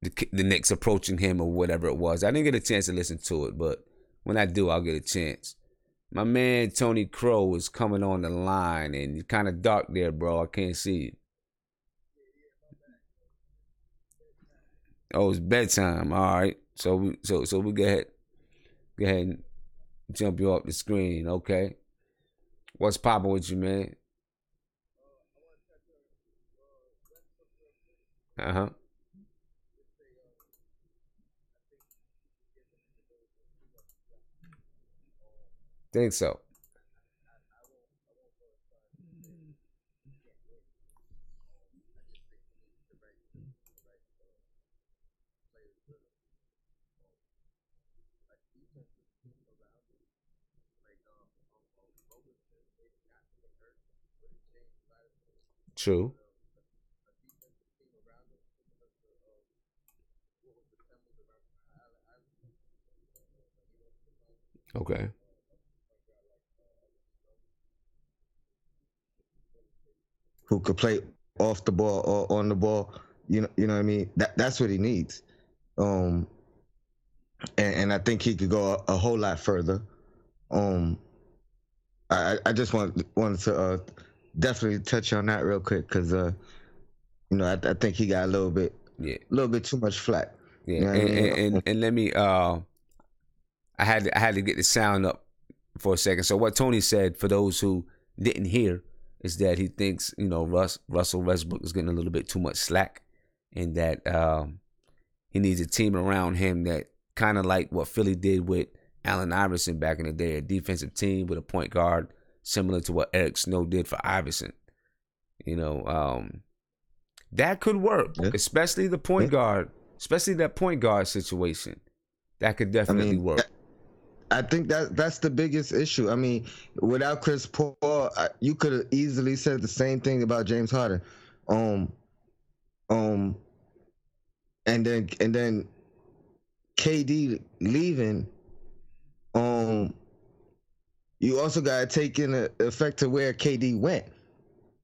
the Knicks approaching him or whatever it was. I didn't get a chance to listen to it, but when I do, I'll get a chance. My man Tony Crow is coming on the line, and you're kind of dark there, bro. I can't see you. Oh, it's bedtime. All right. So we go ahead and jump you off the screen, okay? What's popping with you, man? Uh-huh. Think so. True. Okay. Who could play off the ball or on the ball? You know what I mean. That's what he needs. And I think he could go a whole lot further. I just wanted to definitely touch on that real quick because I think he got a little bit too much flack. Yeah, you know and let me I had to get the sound up for a second. So what Tony said, for those who didn't hear, is that he thinks Russell Westbrook is getting a little bit too much slack, and that he needs a team around him that kind of like what Philly did with Allen Iverson back in the day, a defensive team with a point guard similar to what Eric Snow did for Iverson. That could work, especially the point guard, especially that point guard situation. That could definitely work. I think that's the biggest issue. I mean, without Chris Paul, you could have easily said the same thing about James Harden. And then KD leaving. You also got to take in effect to where KD went,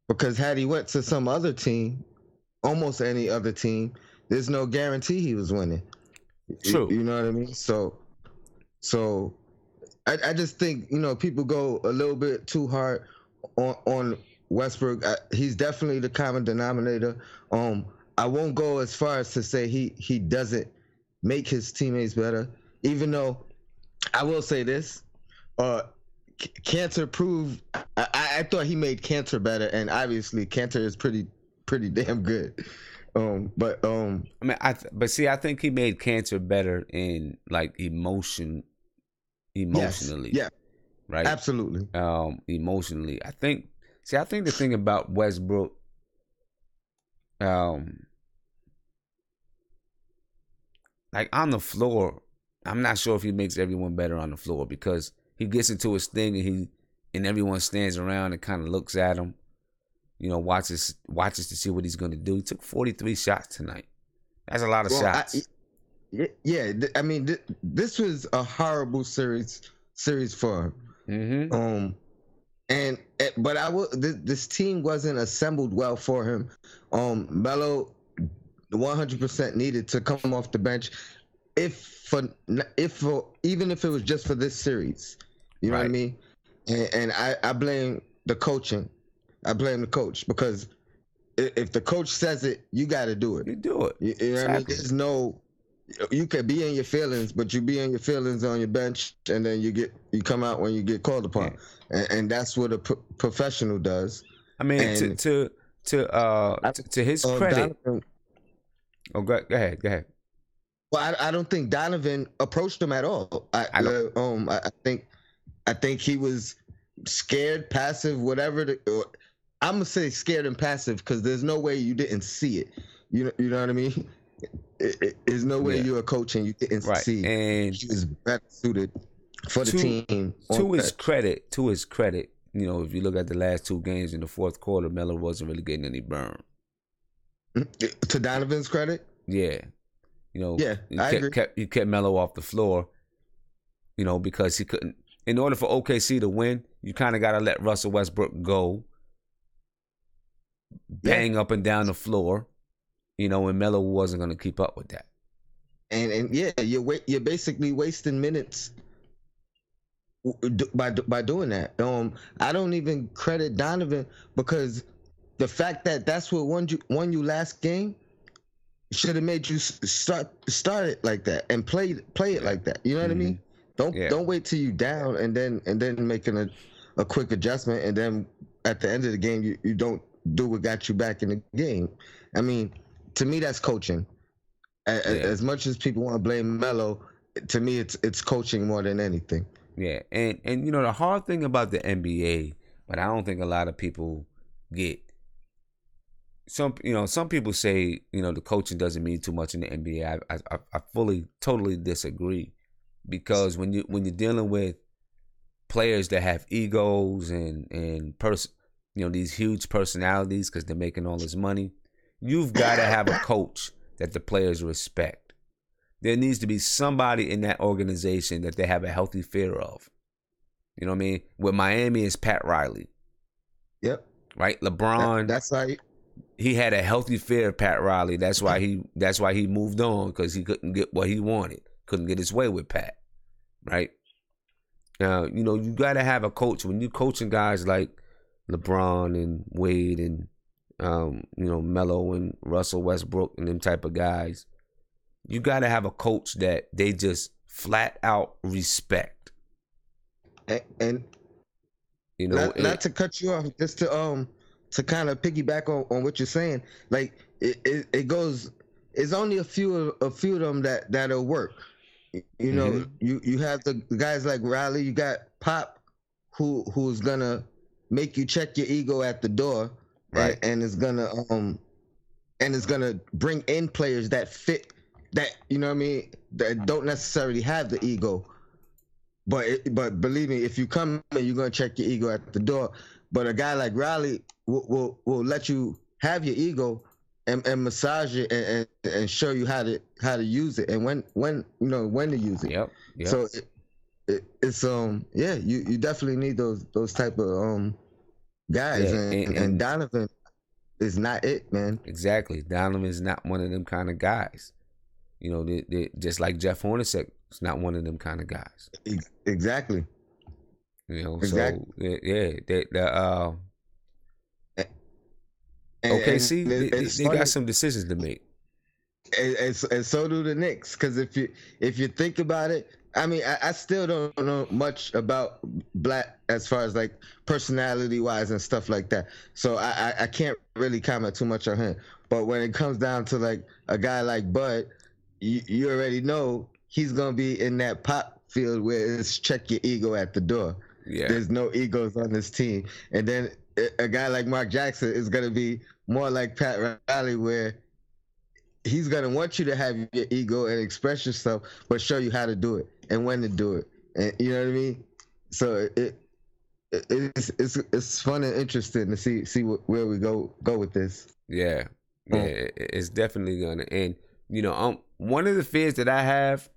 because had he went to some other team, almost any other team, there's no guarantee he was winning. True. You know what I mean? So I just think, people go a little bit too hard on Westbrook. He's definitely the common denominator. I won't go as far as to say he doesn't make his teammates better, even though I will say this. Cantor proved, I thought he made Cantor better, and obviously Cantor is pretty damn good. I think he made Cantor better in like emotionally. Yeah. Right. Absolutely. Emotionally, I think the thing about Westbrook, like on the floor, I'm not sure if he makes everyone better on the floor, because he gets into his thing and everyone stands around and kind of looks at him, watches to see what he's going to do. He took 43 shots tonight. That's a lot of shots. I mean, this was a horrible series for him. This team wasn't assembled well for him. Melo 100% needed to come off the bench, even if it was just for this series. You know what I mean? And I blame the coaching. I blame the coach, because if the coach says it, you got to do it. You do it. You know what I mean? There's no. You could be in your feelings, but you be in your feelings on your bench, and then you come out when you get called upon, and that's what a professional does. I mean, and to his credit. Donovan, go ahead. Well, I don't think Donovan approached him at all. I think he was scared, passive, whatever. I'm gonna say scared and passive, because there's no way you didn't see it. You know what I mean? There's no way you're a coach and you didn't see. And he was better suited for the team. To his credit, if you look at the last two games in the fourth quarter, Melo wasn't really getting any burn. To Donovan's credit? Yeah. I agree. He kept Melo off the floor, because he couldn't. in order for OKC to win, you kind of got to let Russell Westbrook go, bang up and down the floor, and Melo wasn't going to keep up with that. And yeah, you're basically wasting minutes by doing that. I don't even credit Donovan, because the fact that that's what won you last game should have made you start it like that and play it like that. You know what I mean? Don't wait till you down and then making a quick adjustment, and then at the end of the game you don't do what got you back in the game. I mean, to me, that's coaching. As much as people want to blame Melo, to me it's coaching more than anything. Yeah, and the hard thing about the NBA, but I don't think a lot of people get. Some people say the coaching doesn't mean too much in the NBA. I totally disagree, because when you're dealing with players that have egos and these huge personalities because they're making all this money, you've got to have a coach that the players respect. There needs to be somebody in that organization that they have a healthy fear of. You know what I mean? With Miami, it's Pat Riley. Yep. Right? LeBron. That's right. He had a healthy fear of Pat Riley. That's why he moved on, because he couldn't get what he wanted. Couldn't get his way with Pat. Right? You got to have a coach. When you're coaching guys like LeBron and Wade and Melo and Russell Westbrook and them type of guys, you got to have a coach that they just flat out respect. And not to cut you off, just to kind of piggyback on what you're saying, like it goes. It's only a few of them that'll work. You have the guys like Riley. You got Pop, who's gonna make you check your ego at the door. Right. And it's gonna bring in players that fit, that that don't necessarily have the ego, but believe me, if you come in, you're gonna check your ego at the door. But a guy like Riley will let you have your ego and massage it and show you how to use it and when to use it. Yep. So it's you definitely need those type of guys, and Donovan is not it, man. Exactly. Donovan is not one of them kind of guys. They just like Jeff Hornacek is not one of them kind of guys. Exactly. Exactly. So OKC, they got some decisions to make. And so do the Knicks, because if you think about it, I mean, I still don't know much about Blatt as far as like personality wise and stuff like that. So I can't really comment too much on him. But when it comes down to like a guy like Bud, you already know he's gonna be in that pop field where it's check your ego at the door. Yeah. There's no egos on this team. And then a guy like Mark Jackson is gonna be more like Pat Riley, where he's gonna want you to have your ego and express yourself, but show you how to do it and when to do it. And you know what I mean? So it's fun and interesting to see where we go with this. Yeah, it's definitely gonna. And one of the fears that I have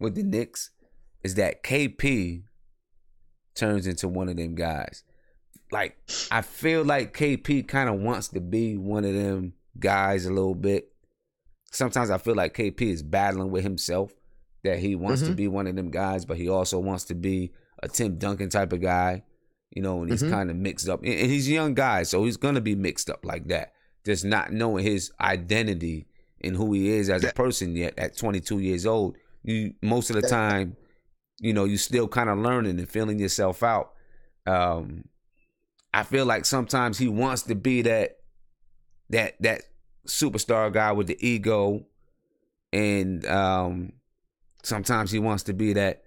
with the Knicks is that KP turns into one of them guys. Like, I feel like KP kind of wants to be one of them guys a little bit. Sometimes I feel like KP is battling with himself, that he wants to be one of them guys, but he also wants to be a Tim Duncan type of guy, and he's kind of mixed up. And he's a young guy, so he's going to be mixed up like that, just not knowing his identity and who he is as a person yet at 22 years old. Most of the time, you still kind of learning and feeling yourself out. I feel like sometimes he wants to be that superstar guy with the ego, and sometimes he wants to be that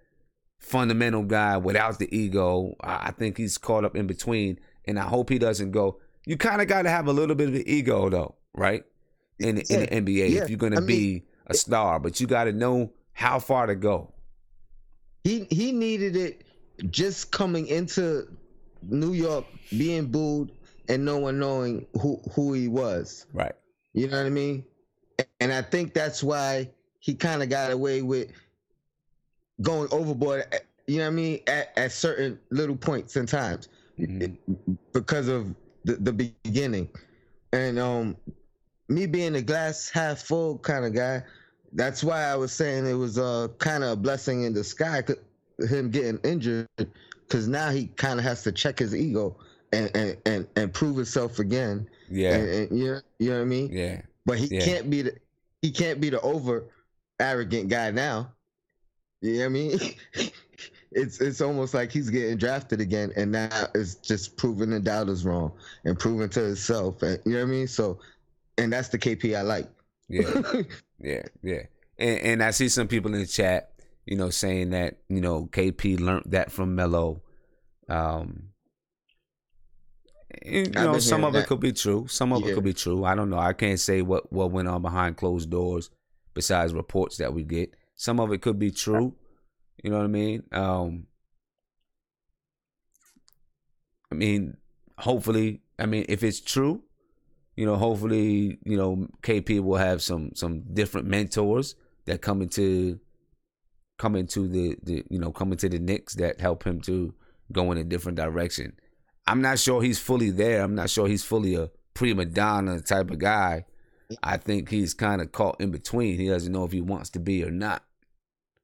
fundamental guy without the ego. I think he's caught up in between, and I hope he doesn't go. You kind of got to have a little bit of the ego, though, right? In the NBA, if you're going to be a star, but you got to know how far to go. He needed it just coming into New York, being booed, and no one knowing who he was. Right. You know what I mean? And I think that's why he kind of got away with going overboard you know what I mean, at certain little points and times because of the beginning. And me being a glass half full kind of guy, that's why I was saying it was kind of a blessing in the sky, him getting injured, because now he kind of has to check his ego and prove himself again. Yeah, and you know what I mean. Yeah, but he can't be the over arrogant guy now. You know what I mean? It's almost like he's getting drafted again, and now it's just proving the doubters wrong and proving to himself. And you know what I mean? So, and that's the KP I like. Yeah. And I see some people in the chat, saying that, KP learned that from Melo. Some of it could be true. Some of it could be true. I don't know. I can't say what went on behind closed doors besides reports that we get. Some of it could be true. You know what I mean? Hopefully, if it's true, hopefully, KP will have some different mentors that come into the Knicks that help him to go in a different direction. I'm not sure he's fully there. I'm not sure he's fully a prima donna type of guy. I think he's kind of caught in between. He doesn't know if he wants to be or not.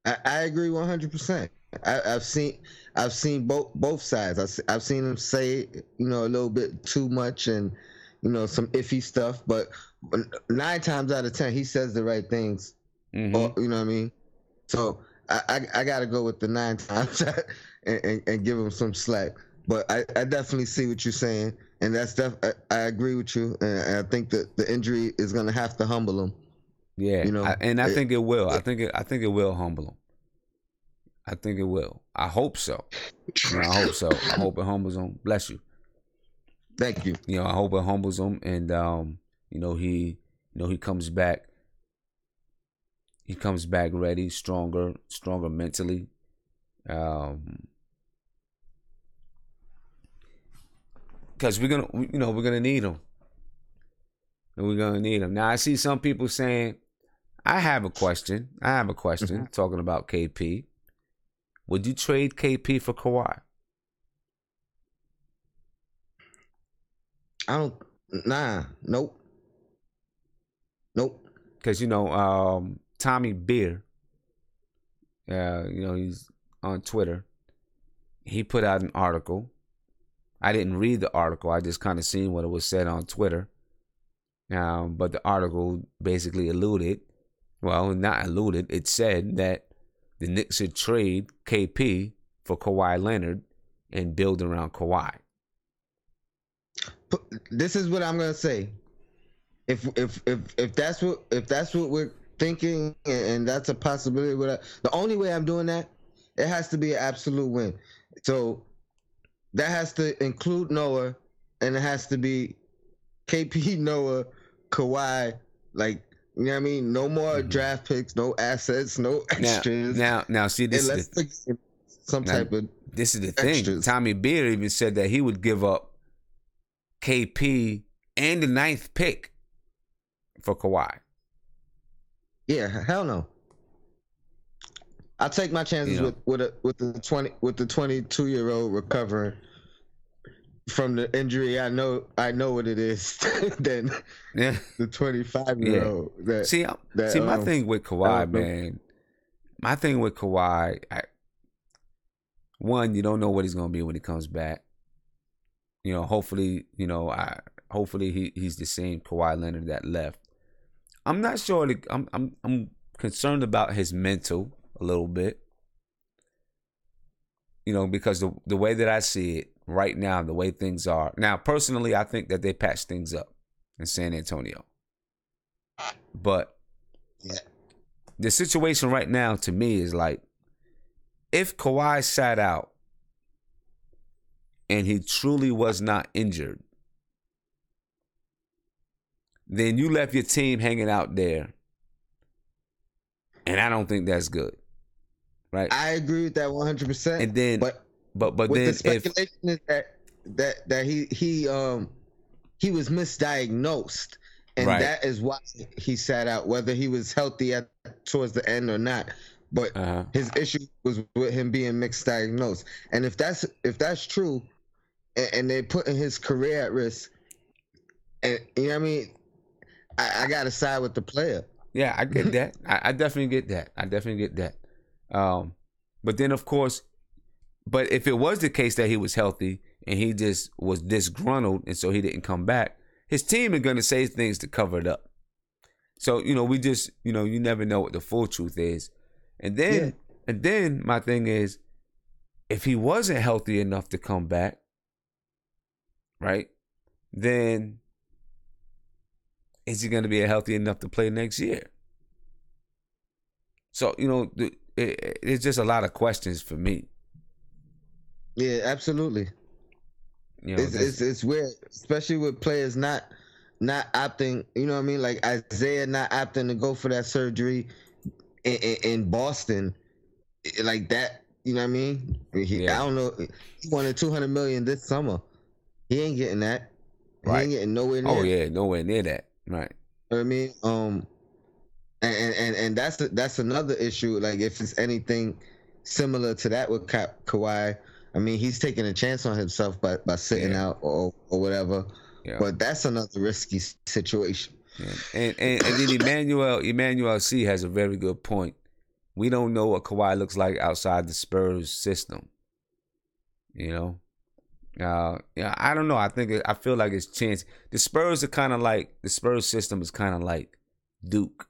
I agree 100%. I've seen both sides. I've seen him say a little bit too much and some iffy stuff, but 9 times out of 10 he says the right things. Mm-hmm. Or, you know what I mean? So I got to go with the 9 times and give him some slack. But I definitely see what you're saying, and I agree with you, and I think that the injury is going to have to humble him. Yeah, I think it will. I think it will humble him. I think it will. I hope so. I hope so. I hope it humbles him. Bless you. Thank you. I hope it humbles him, and he comes back. He comes back ready, stronger mentally. Because we're gonna need him, and we're gonna need him. Now I see some people saying, I have a question talking about KP. Would you trade KP for Kawhi? Nope. Because Tommy Beer, he's on Twitter. He put out an article. I didn't read the article. I just kind of seen what it was said on Twitter. But the article basically it said that the Knicks should trade KP for Kawhi Leonard and build around Kawhi. This is what I'm gonna say. If that's what we're thinking, and that's a possibility, the only way I'm doing that, it has to be an absolute win. So that has to include Noah, and it has to be KP, Noah, Kawhi, like, you know what I mean? No more draft picks, no assets, no extras. Now, see, this is the thing. Extras. Tommy Beer even said that he would give up KP and the 9th pick for Kawhi. Yeah, hell no. I'll take my chances with the 22-year-old recovering from the injury. I know what it is than the 25-year-old. Yeah. My thing with Kawhi, man. My thing with Kawhi, one, you don't know what he's gonna be when he comes back. Hopefully, he's the same Kawhi Leonard that left. I'm not sure. I'm concerned about his mental a little bit. Because the way that I see it right now, the way things are now, personally, I think that they patched things up in San Antonio. But the situation right now to me is like, if Kawhi sat out and he truly was not injured, then you left your team hanging out there. And I don't think that's good. Right? I agree with that 100%. And then but then the speculation is that he was misdiagnosed, and that is why he sat out, whether he was healthy towards the end or not. but his issue was with him being mixed diagnosed. And if that's true, and they're putting his career at risk, and you know what I mean, I got to side with the player. Yeah, I get that. I definitely get that. But then, of course, but if it was the case that he was healthy and he just was disgruntled and so he didn't come back, his team are going to say things to cover it up. So, we just, you never know what the full truth is. And then my thing is, if he wasn't healthy enough to come back, right, then is he going to be healthy enough to play next year? So, it's just a lot of questions for me. Yeah, absolutely. It's weird, especially with players not opting. You know what I mean? Like Isaiah not opting to go for that surgery in Boston, like that. You know what I mean? I don't know. He wanted $200 million this summer. He ain't getting that. Right. He ain't getting nowhere near. Oh yeah, nowhere near that. Right. You know what I mean? And that's another issue. Like if it's anything similar to that with Kawhi, I mean he's taking a chance on himself by sitting out or whatever. Yeah. But that's another risky situation. Yeah. And then Emmanuel C has a very good point. We don't know what Kawhi looks like outside the Spurs system. I don't know. I feel like it's chance. The Spurs system is kind of like Duke.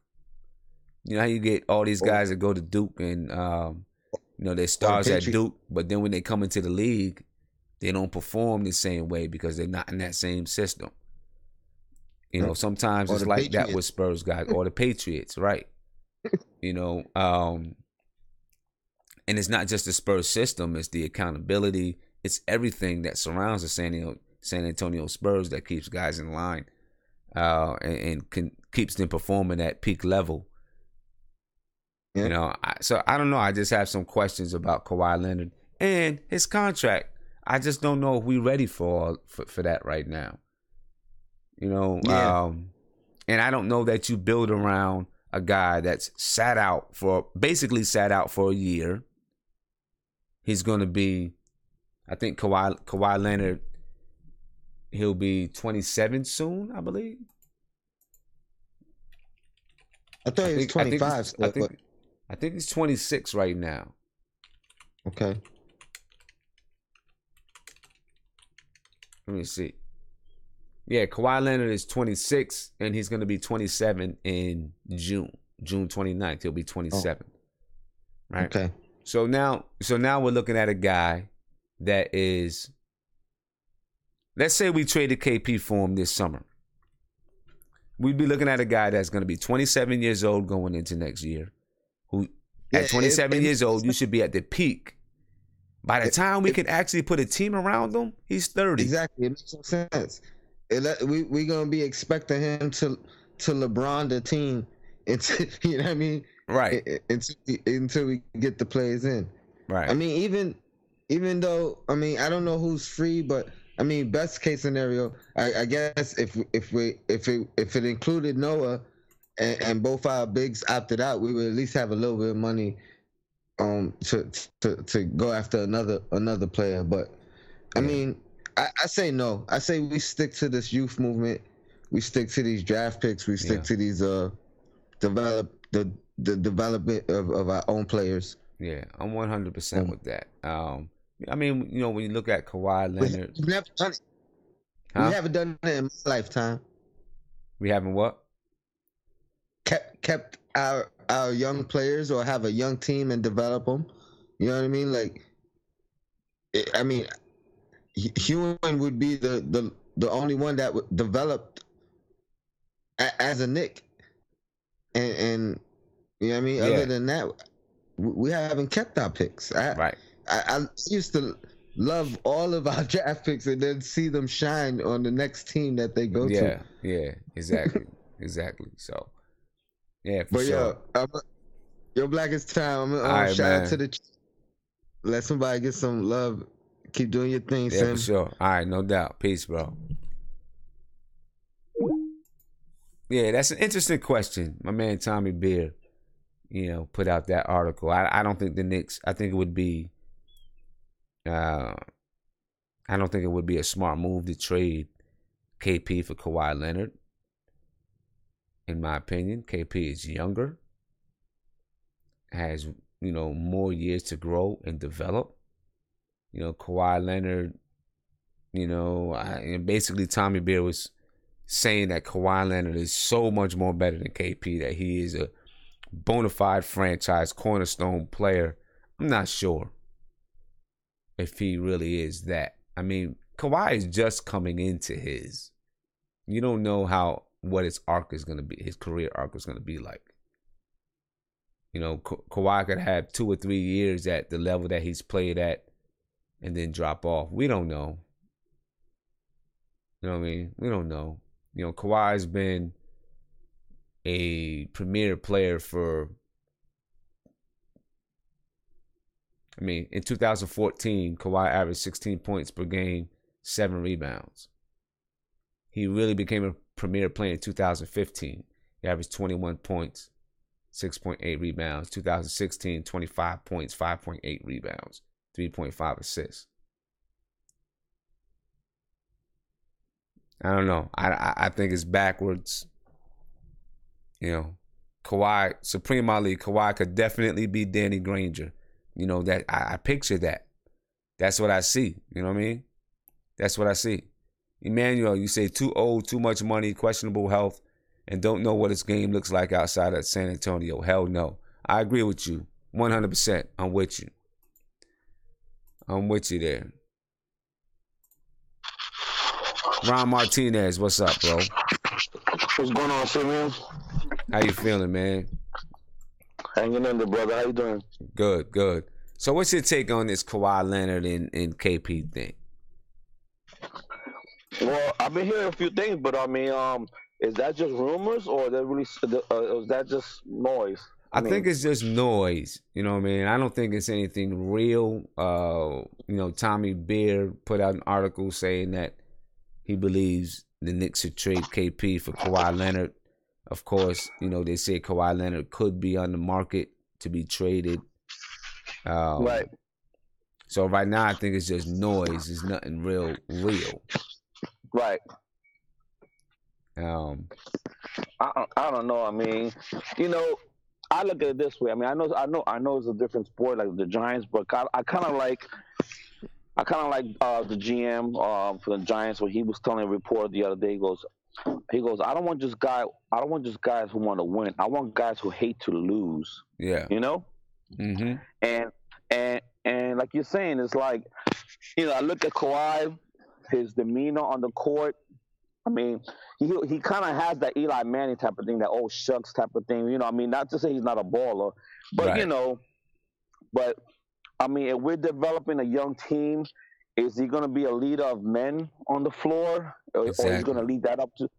You know how you get all these guys that go to Duke and they're stars at Duke, but then when they come into the league, they don't perform the same way because they're not in that same system. Sometimes it's like Patriots. That with Spurs guys or the Patriots, right? And it's not just the Spurs system; it's the accountability. It's everything that surrounds the San Antonio Spurs that keeps guys in line, and keeps them performing at peak level. Yeah. So I don't know. I just have some questions about Kawhi Leonard and his contract. I just don't know if we're ready for that right now. And I don't know that you build around a guy that's basically sat out for a year. He's going to be, I think Kawhi Leonard, he'll be 27 soon, I believe. I thought he was 25. I think he's 26 right now. Okay. Let me see. Yeah, Kawhi Leonard is 26, and he's going to be 27 in June 29th. He'll be 27. Right. Okay. So now we're looking at a guy that is. Let's say we traded KP for him this summer. We'd be looking at a guy that's going to be 27 years old going into next year. Who at 27 years old, you should be at the peak. By the time we can actually put a team around him, he's 30. Exactly. It makes no sense. We're going to be expecting him to LeBron the team. You know what I mean? Right. Until we get the players in. Right. I mean, even though, I mean, I don't know who's free, but I mean, best case scenario, I guess if it included Noah and both our bigs opted out, we would at least have a little bit of money to go after another player. But I mean, I say no. I say we stick to this youth movement. We stick to these draft picks. We stick to these the development of our own players. Yeah, I'm 100% with that. I mean, when you look at Kawhi Leonard, we've never done it. Huh? We haven't done it in my lifetime. We haven't what? Kept our young players or have a young team and develop them. You know what I mean? Like, I mean, Hewan would be the only one that developed as a Knick, and you know what I mean. Other than that, we haven't kept our picks. Right. I used to love all of our draft picks and then see them shine on the next team that they go to. Yeah, exactly, exactly. So, yeah, for sure. Your Blackest Time. Shout out to the. Let somebody get some love. Keep doing your thing, Sam. Yeah, for sure. All right, no doubt. Peace, bro. Yeah, that's an interesting question, my man Tommy Beer. put out that article. I don't think the Knicks. I think it would be. I don't think it would be a smart move to trade KP for Kawhi Leonard. In my opinion, KP is younger, has more years to grow and develop. Kawhi Leonard. Basically Tommy Beer was saying that Kawhi Leonard is so much more better than KP, that he is a bona fide franchise cornerstone player. I'm not sure if he really is that. I mean, Kawhi is just coming into his. You don't know what his arc is going to be, his career arc is going to be like. Kawhi could have 2 or 3 years at the level that he's played at and then drop off. We don't know. You know what I mean? We don't know. Kawhi's been a premier player in 2014, Kawhi averaged 16 points per game, 7 rebounds. He really became a premier player in 2015. He averaged 21 points, 6.8 rebounds. 2016, 25 points, 5.8 rebounds, 3.5 assists. I don't know. I think it's backwards. Kawhi, Supreme Ali, Kawhi could definitely be Danny Granger. That I picture that. That's what I see. You know what I mean? That's what I see. Emmanuel, you say too old, too much money, questionable health, and don't know what his game looks like outside of San Antonio. Hell no. I agree with you. 100%. I'm with you. I'm with you there. Ron Martinez, what's up, bro? What's going on, Simeon? How you feeling, man? Hanging in there, brother. How you doing? Good, good. So what's your take on this Kawhi Leonard and KP thing? Well, I've been hearing a few things, but is that just rumors or is that just noise? I think it's just noise. You know what I mean? I don't think it's anything real. Tommy Beer put out an article saying that he believes the Knicks should trade KP for Kawhi Leonard. Of course, they say Kawhi Leonard could be on the market to be traded. Right. So right now, I think it's just noise. It's nothing real. Right. I don't know. I look at it this way. I know it's a different sport, like the Giants, but I kind of like the GM for the Giants when he was telling a reporter the other day. He goes, I don't want just guys who want to win. I want guys who hate to lose. Yeah. Mm-hmm. And like you're saying, it's like, I look at Kawhi, his demeanor on the court. He kind of has that Eli Manning type of thing, that oh shucks type of thing. Not to say he's not a baller, but right. If we're developing a young team, is he going to be a leader of men on the floor, or is he going to lead that up to?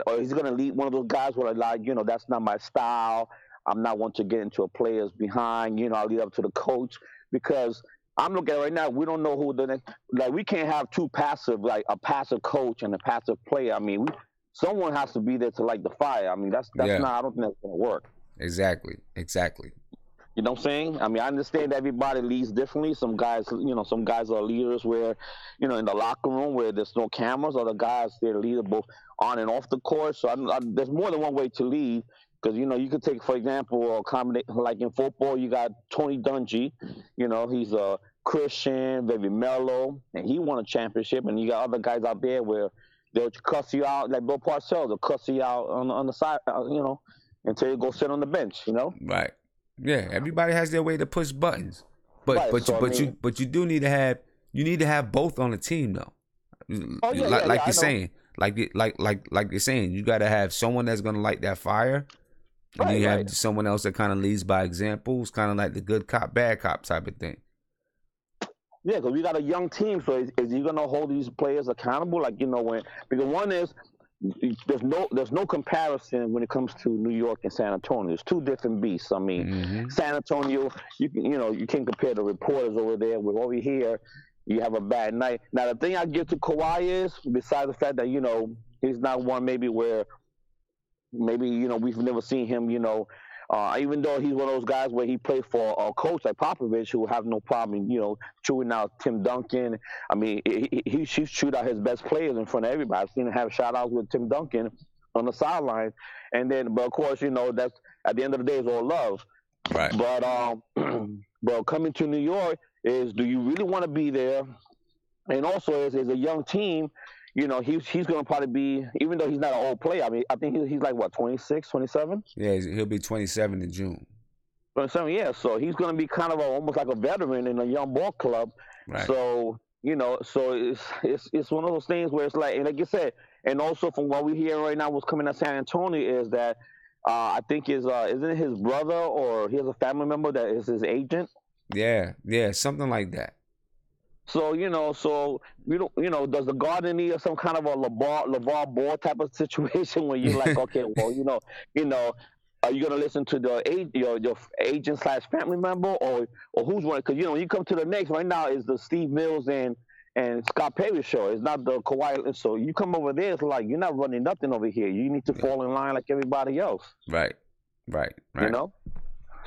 Or is he going to lead one of those guys where that's not my style. I'm not one to get into a player's behind. I'll lead up to the coach, because I'm looking at it right now. We don't know who the next. We can't have two passive, like a passive coach and a passive player. Someone has to be there to light the fire. That's not. I don't think that's going to work. Exactly. You know what I'm saying? I understand everybody leads differently. Some guys, are leaders where, in the locker room where there's no cameras. Other guys, they're leader both on and off the court. So there's more than one way to lead. Because, you could take, for example, like in football, you got Tony Dungy. He's a Christian, very Melo, and he won a championship. And you got other guys out there where they'll cuss you out, like Bill Parcells, they'll cuss you out on the side, until you go sit on the bench, Right. Yeah, everybody has their way to push buttons, but you do need to have both on the team though. You're saying, like you're saying, you got to have someone that's gonna light that fire, and you have someone else that kind of leads by example. It's kind of like the good cop, bad cop type of thing. Yeah, because we got a young team, so is he gonna hold these players accountable? Because one is. There's no comparison when it comes to New York and San Antonio. It's two different beasts. Mm-hmm. San Antonio, you can compare the reporters over there with over here. You have a bad night. Now the thing I give to Kawhi is, besides the fact that he's not one maybe where we've never seen him Even though he's one of those guys where he played for a coach like Popovich, who have no problem, chewing out Tim Duncan. I mean, he chewed out his best players in front of everybody. I've seen him have shout-outs with Tim Duncan on the sideline. But of course, that's at the end of the day, it's all love. Right. But coming to New York is, do you really want to be there? And also, as a young team, he's going to probably be, even though he's not an old player, I mean, I think he's like, 26, 27? Yeah, he'll be 27 in June. 27, yeah. So he's going to be kind of almost like a veteran in a young ball club. Right. So, so it's one of those things where it's like you said, and also from what we hear right now, what's coming out of San Antonio is that I think isn't it his brother or he has a family member that is his agent? Yeah, something like that. So, does the Garden need some kind of a LeVar Ball type of situation where you're like, okay, well, are you gonna listen to your agent / family member or who's one? Because when you come to the Knicks right now, is the Steve Mills and Scott Perry show. It's not the Kawhi. So you come over there, it's like you're not running nothing over here. You need to fall in line like everybody else. Right.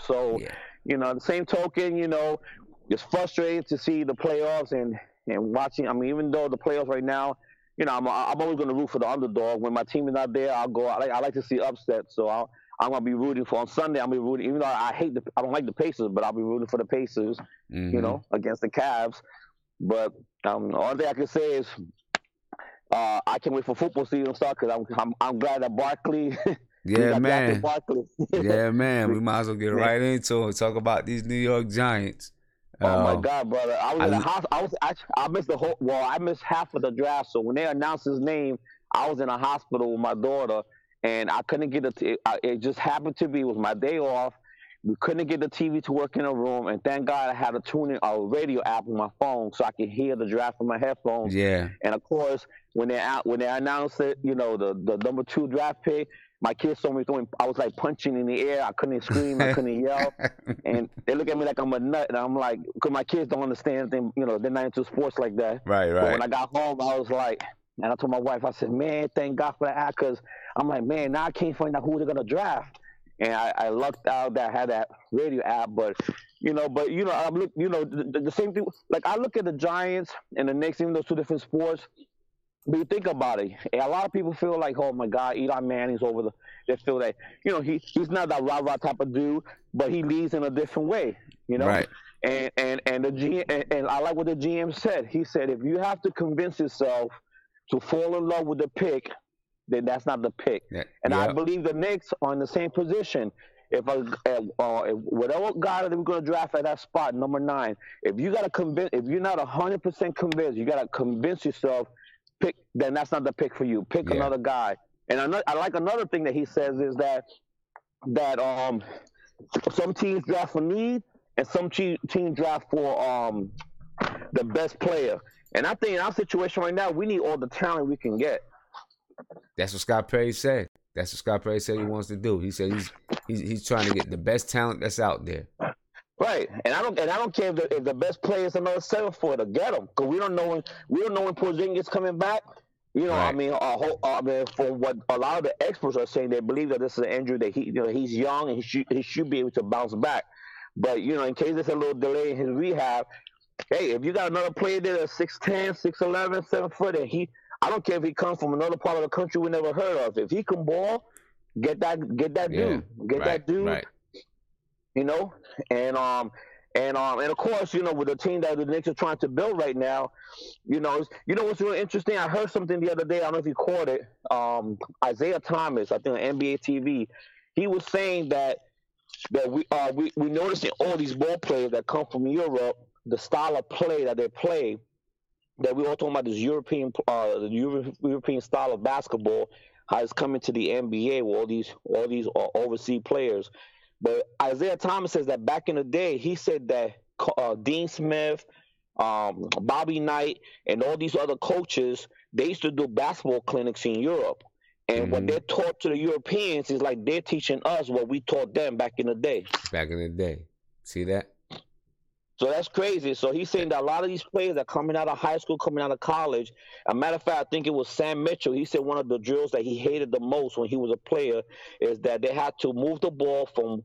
So the same token, it's frustrating to see the playoffs and watching. I mean, even though the playoffs right now, I'm always going to root for the underdog. When my team is not there, I'll go. I like to see upsets, so I'm going to be rooting for. On Sunday, I'll be rooting. Even though I don't like the Pacers, but I'll be rooting for the Pacers. Against the Cavs. But all thing I can say is I can't wait for football season to start because I'm glad that Barkley. Yeah, man. Yeah, man. We might as well get right into it. Talk about these New York Giants. Oh my God, brother! I was in the hospital. I missed the whole. Well, I missed half of the draft. So when they announced his name, I was in a hospital with my daughter, and I couldn't get it just happened to be, it was my day off. We couldn't get the TV to work in the room, and thank God I had a radio app on my phone so I could hear the draft from my headphones. Yeah. And of course, when they announced it, the number 2 draft pick. My kids saw me I was like punching in the air. I couldn't scream. I couldn't yell. And they look at me like I'm a nut. And I'm like, because my kids don't understand anything, they're not into sports like that. Right. But when I got home, I was like, and I told my wife, I said, man, thank God for that app. Because I'm like, man, now I can't find out who they're going to draft. And I lucked out that I had that radio app. But, I'm the same thing. Like, I look at the Giants and the Knicks, even though it's 2 different sports. But you think about it, a lot of people feel like, oh my God, Eli Manning's over they feel that, he's not that rah-rah type of dude, but he leads in a different way, Right. And the GM, and I like what the GM said. He said, if you have to convince yourself to fall in love with the pick, then that's not the pick. Yeah. And I believe the Knicks are in the same position. If whatever guy that we're going to draft at that spot, number 9, if you're not 100% convinced, you got to convince yourself. Then that's not the pick for you. Pick another guy. And I like another thing that he says is that some teams draft for need and some teams draft for the best player. And I think in our situation right now, we need all the talent we can get. That's what Scott Perry said. That's what Scott Perry said he wants to do. He said he's trying to get the best talent that's out there. Right, and I don't care if the best player is another 7-footer, get him, because we don't know when Porzingis coming back. Right. I mean, from what a lot of the experts are saying, they believe that this is an injury that he's young and he should be able to bounce back. But in case there's a little delay in his rehab, hey, if you got another player there that's 6'10", 6'11", 7-footer, I don't care if he comes from another part of the country we never heard of. If he can ball, get that dude, that dude. Right. And of course, with the team that the Knicks are trying to build right now, what's really interesting. I heard something the other day. I don't know if you caught it. Isaiah Thomas, I think on NBA TV, he was saying that we noticing all these ball players that come from Europe, the style of play that they play, that we all talking about this European style of basketball, how it's coming to the NBA with all these overseas players. But Isaiah Thomas says that back in the day, he said that Dean Smith, Bobby Knight, and all these other coaches, they used to do basketball clinics in Europe. And what they're taught to the Europeans is like they're teaching us what we taught them back in the day. Back in the day. See that? So that's crazy. So he's saying that a lot of these players that are coming out of high school, coming out of college. A matter of fact, I think it was Sam Mitchell. He said one of the drills that he hated the most when he was a player is that they had to move the ball from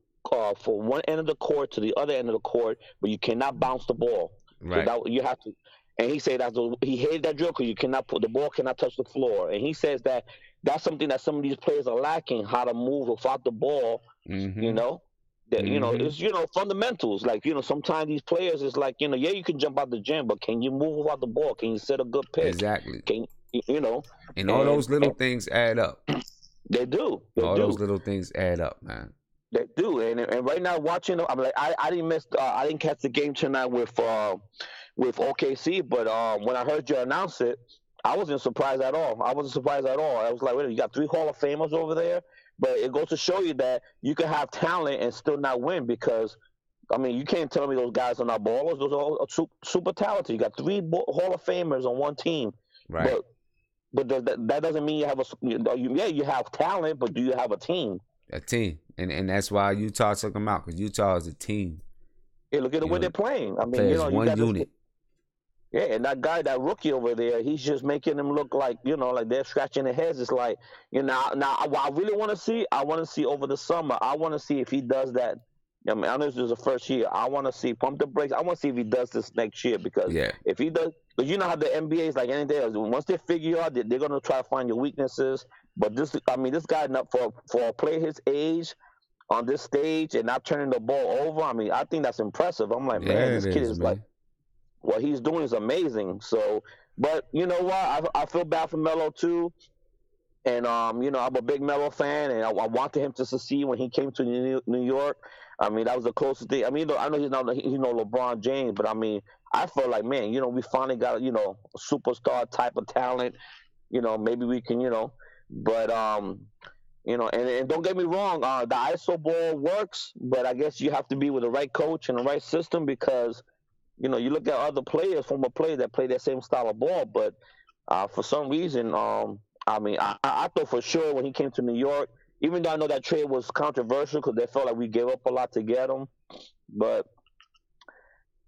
one end of the court to the other end of the court, but you cannot bounce the ball. Right. So that, you have to. And he said he hated that drill because you cannot the ball cannot touch the floor. And he says that that's something that some of these players are lacking, how to move without the ball. You know. That, you know, it's, you know, fundamentals. Like, you know, sometimes these players is like, you know, yeah, you can jump out the gym, but can you move without the ball? Can you set a good pick? Exactly. Can you know? And all those little things add up. They do. Those little things add up, man. They do. And right now, watching, I'm like, I didn't catch the game tonight with OKC, but when I heard you announce it, I wasn't surprised at all. I was like, wait, you got 3 Hall of Famers over there? But it goes to show you that you can have talent and still not win because, I mean, you can't tell me those guys are not ballers. Those are super talented. You got 3 Hall of Famers on one team. Right. But that doesn't mean you have you have talent, but do you have a team? A team. And that's why Utah took them out, because Utah is a team. Yeah, look at the way they're playing. I mean, you know, one unit. Yeah, and that rookie over there, he's just making them look like, you know, like they're scratching their heads. It's like, you know, now what I really want to see over the summer, I want to see if he does that. I mean, I know this is the first year. I want to see pump the brakes. I want to see if he does this next year because if he does, because you know how the NBA is like anything else. Once they figure you out, they're going to try to find your weaknesses. But this guy, for a player his age on this stage and not turning the ball over, I mean, I think that's impressive. I'm like, man, this kid is like, what he's doing is amazing. So, but you know what? I feel bad for Melo too. And, you know, I'm a big Melo fan, and I wanted him to succeed when he came to New York. I mean, that was the closest thing. I mean, I know he's no LeBron James, but I mean, I felt like, man, you know, we finally got, you know, a superstar type of talent. You know, maybe we can, you know, but, you know, and don't get me wrong, the ISO ball works, but I guess you have to be with the right coach and the right system because, you know, you look at other players, former players that play that same style of ball, but for some reason, I mean, I thought for sure when he came to New York, even though I know that trade was controversial because they felt like we gave up a lot to get him, but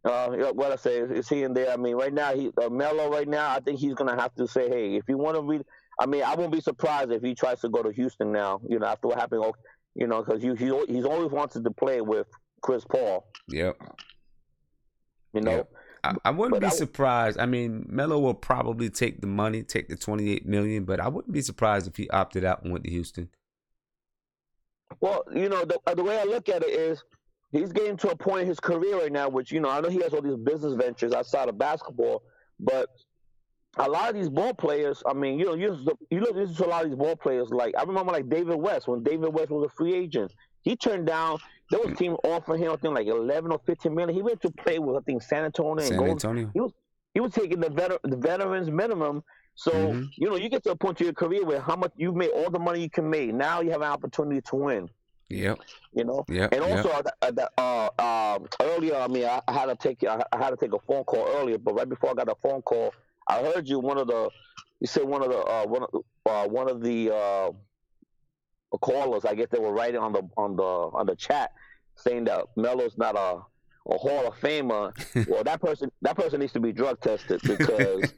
what I say is he in there. I mean, right now, Melo right now, I think he's going to have to say, hey, if you want to I mean, I won't be surprised if he tries to go to Houston now, you know, after what happened, you know, because he's always wanted to play with Chris Paul. Yep. You know? Yep. I wouldn't be surprised. I mean, Melo will probably take the money, take the $28 million, but I wouldn't be surprised if he opted out and went to Houston. Well, you know, the way I look at it is he's getting to a point in his career right now, which, you know, I know he has all these business ventures outside of basketball, but a lot of these ball players, I mean, you know, you listen to a lot of these ball players. Like, I remember like David West, when David West was a free agent, he turned down, there was a team offering him, I think, like 11 or 15 million. He went to play with, I think, San Antonio. He was taking the veterans minimum. So, you know, you get to a point in your career where how much you've made, all the money you can make. Now you have an opportunity to win. Yep. You know. Yep. And also, earlier, I mean, I had to take a phone call earlier, but right before I got a phone call, I heard you one of the callers. I guess they were writing on the chat saying that Melo's not a Hall of Famer. Well, that person needs to be drug tested because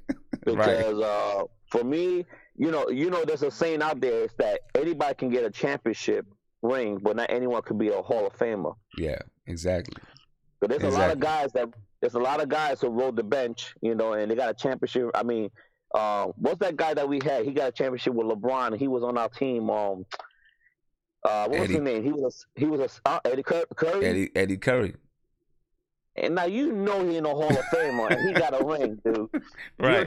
right. For me, you know, there's a saying out there is that anybody can get a championship ring, but not anyone can be a Hall of Famer. Yeah, exactly. But there's a lot of guys who rode the bench, you know, and they got a championship. I mean, what's that guy that we had? He got a championship with LeBron, and he was on our team. What was his name? He was Eddie Curry. Eddie Curry. And now you know he in the Hall of Fame, and he got a ring, dude. Right. You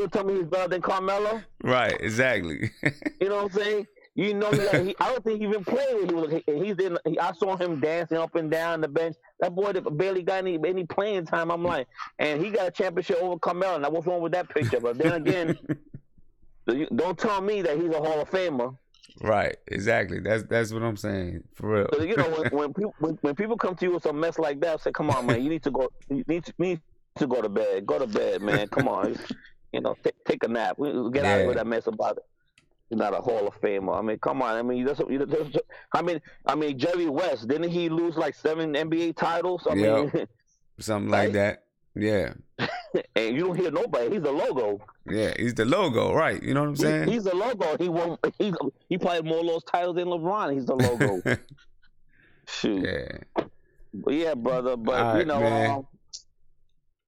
tell me he's better than Carmelo? Right. Exactly. You know what I'm saying? You know, I don't think he even played when I saw him dancing up and down the bench. That boy barely got any playing time. I'm like, and he got a championship over Carmelo. Now, what's wrong with that picture? But then again, don't tell me that he's a Hall of Famer. Right, exactly. That's what I'm saying, for real. So, you know, when people come to you with a mess like that, say, "Come on, man, you need to go to bed. Go to bed, man. Come on, you know, take a nap. Get out of that mess about it." He's not a Hall of Famer. I mean, come on. I mean, Jerry West, didn't he lose like 7 NBA titles? I mean, something like that. Yeah. And you don't hear nobody. He's the logo. Yeah, he's the logo, right? You know what I'm saying? He's the logo. He won't. He played more of those titles than LeBron. He's the logo. Shoot. Yeah. But yeah, brother. But All right, you know,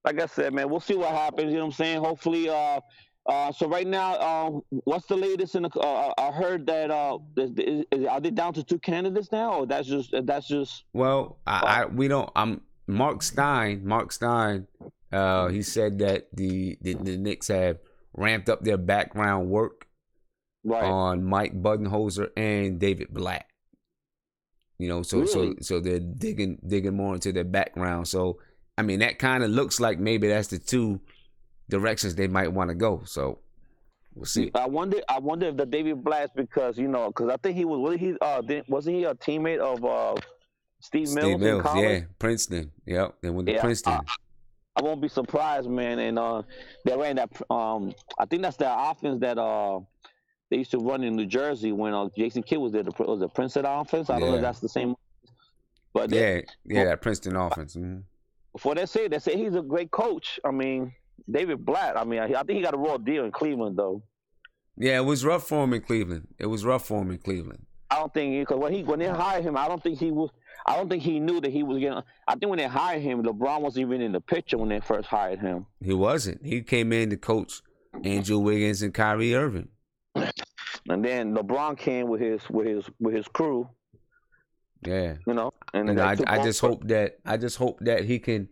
like I said, man, we'll see what happens. You know what I'm saying? Hopefully, so right now, what's the latest in the? I heard that are they down to 2 candidates now, or that's just? Well, we don't. Mark Stein. He said that the Knicks have ramped up their background work on Mike Budenholzer and David Blatt. You know, so they're digging more into their background. So I mean, that kind of looks like maybe that's the 2 directions they might want to go. So we'll see. I wonder if the David Blatt, because I think he wasn't he a teammate of Steve Mills in college? Yeah, Princeton. Yep, they went to Princeton. I won't be surprised, man. And they ran that. I think that's the offense that they used to run in New Jersey when Jason Kidd was there. Was the Princeton offense? I don't know if that's the same. But that Princeton offense. Mm-hmm. Before they say he's a great coach. I mean, David Blatt. I mean, I think he got a raw deal in Cleveland, though. Yeah, it was rough for him in Cleveland. I don't think because when they hired him, I don't think he knew that he was getting. I think when they hired him, LeBron wasn't even in the picture when they first hired him. He wasn't. He came in to coach Andrew Wiggins and Kyrie Irving. And then LeBron came with his crew. Yeah. And I just hope that he can,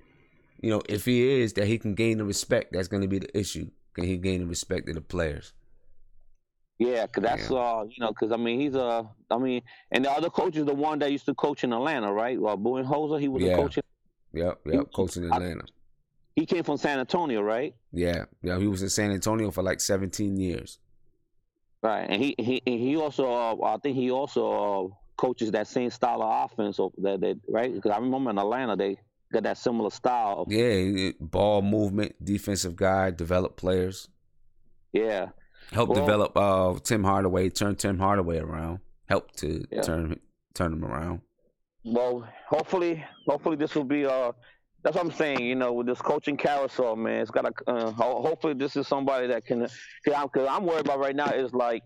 if he is, that he can gain the respect. That's going to be the issue. Can he gain the respect of the players? Yeah, because that's because I mean and the other coach is the one that used to coach in Atlanta, right? Budenholzer, he was a coach. Yep, coaching in Atlanta. He came from San Antonio, right? Yeah, he was in San Antonio for like 17 years. Right, and he also I think he also coaches that same style of offense, that right? Because I remember in Atlanta they got that similar style. Ball movement, defensive guy, develop players. Yeah. Help develop Tim Hardaway, turn Tim Hardaway around. Help to turn him around. Well, hopefully this will be that's what I'm saying. With this coaching carousel, man, it's got to. Hopefully, this is somebody that can. Because I'm worried about right now is like,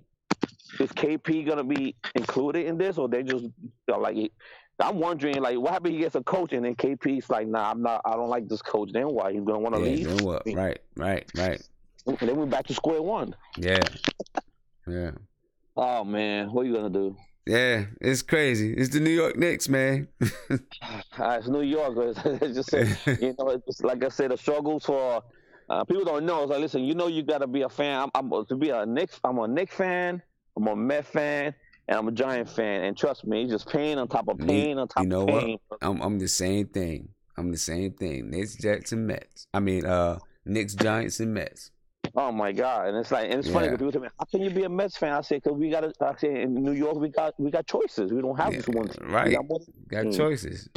is KP gonna be included in this, or they just like? I'm wondering, like, what happens? He gets a coach, and then KP's like, nah, I'm not. I don't like this coach. Then why? He's gonna want to leave. Then what? Right. And then we're back to square one. Yeah. Oh man, what are you gonna do? Yeah, it's crazy. It's the New York Knicks, man. It's New York. It's just it's like I said, the struggles for people don't know. It's like, listen, you got to be a fan. I'm a Knicks fan. I'm a Met fan, and I'm a Giant fan. And trust me, it's just pain on top of pain on top of pain. What? I'm the same thing. Knicks, Jets, and Mets. I mean, Knicks, Giants, and Mets. Oh my God! And it's like, and it's funny because people tell me, "How can you be a Mets fan?" I say, "Cause we got to." I say, in New York, we got choices. We don't have just one team. Right? Got choices.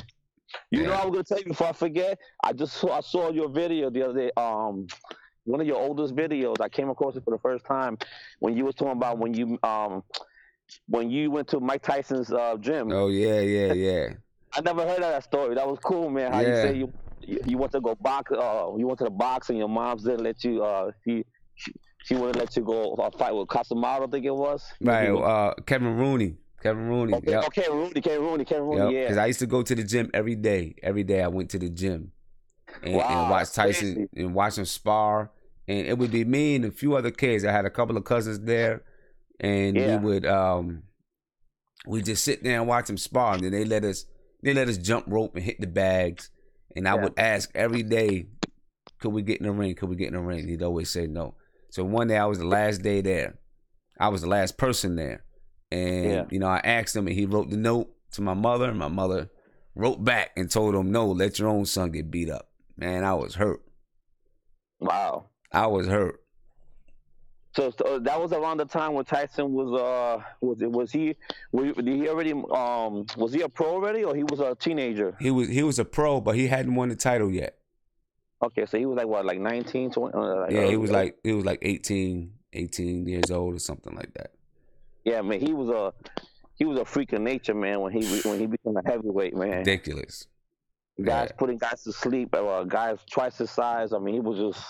I was gonna tell you before I forget. I saw your video the other day. One of your oldest videos. I came across it for the first time when you was talking about when you went to Mike Tyson's gym. Oh yeah. I never heard of that story. That was cool, man. How you say you went to go box. You went to the box, and your mom's didn't let you. She wouldn't let you go fight with Casamaro, I think it was. Right. Kevin Rooney. Okay, yep. Kevin Rooney. Yep. Yeah. Because I used to go to the gym every day. Every day I went to the gym and watch Tyson and watch him spar. And it would be me and a few other kids. I had a couple of cousins there, and we just sit there and watch him spar. And then they let us jump rope and hit the bags. And I would ask every day, could we get in the ring? He'd always say no. So one day I was the last day there. I was the last person there. And, I asked him, and he wrote the note to my mother. And my mother wrote back and told him, no, let your own son get beat up. Man, I was hurt. Wow. I was hurt. So that was around the time when Tyson was he a pro already, or he was a teenager? He was a pro, but he hadn't won the title yet. Okay, so he was like what, like 19, 20? He was like 18 years old or something like that. Yeah, man, he was a freak of nature, man. When he became a heavyweight, man. Ridiculous. guys putting guys to sleep, guys twice his size. I mean, he was just.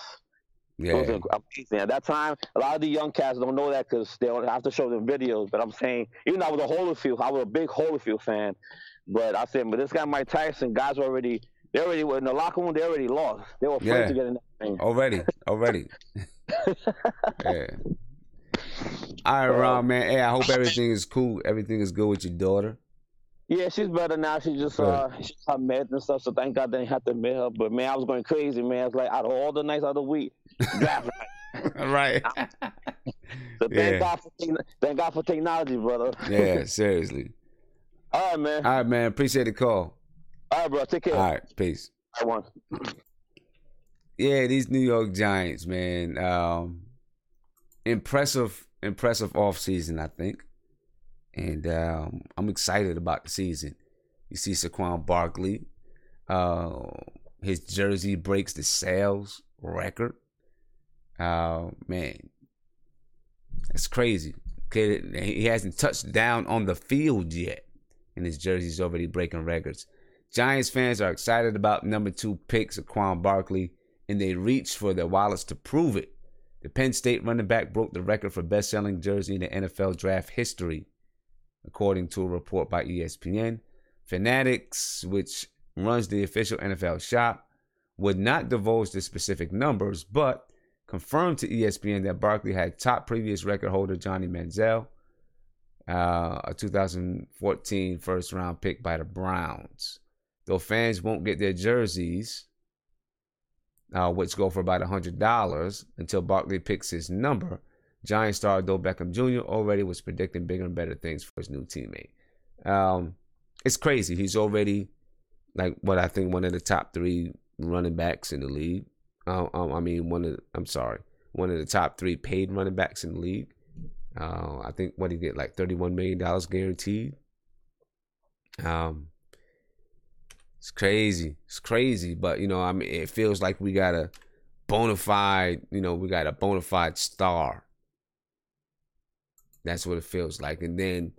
It was amazing. At that time, a lot of the young cats don't know that because they don't have to show them videos. But I'm saying, even though I was a Holyfield, I was a big Holyfield fan. But I said, but this guy Mike Tyson, guys were already were in the locker room. They already lost. They were afraid to get in that thing. Already. Yeah. All right, Ron, man. Hey, I hope everything is cool. Everything is good with your daughter. Yeah, she's better now. She just she's had meds and stuff. So thank God they didn't have to admit her. But man, I was going crazy, man. It's like out of all the nights of the week, draft night. Right. So thank God for technology, brother. Yeah, seriously. All right, man. All right, man. Appreciate the call. All right, bro. Take care. All right, peace. Yeah, these New York Giants, man. Impressive offseason, I think. And I'm excited about the season. You see Saquon Barkley. His jersey breaks the sales record. Man, that's crazy. He hasn't touched down on the field yet, and his jersey's already breaking records. Giants fans are excited about number 2 pick Saquon Barkley, and they reach for their wallets to prove it. The Penn State running back broke the record for best-selling jersey in the NFL draft history, according to a report by ESPN. Fanatics, which runs the official NFL shop, would not divulge the specific numbers, but confirmed to ESPN that Barkley had top previous record holder Johnny Manziel, a 2014 first-round pick by the Browns. Though fans won't get their jerseys, which go for about $100 until Barkley picks his number, Giant star Odell Beckham Jr. already was predicting bigger and better things for his new teammate. It's crazy. He's already I think one of the top 3 running backs in the league. One of the top 3 paid running backs in the league. I think he get like $31 million guaranteed. It's crazy. But it feels like we got a bona fide star. That's what it feels like. And then,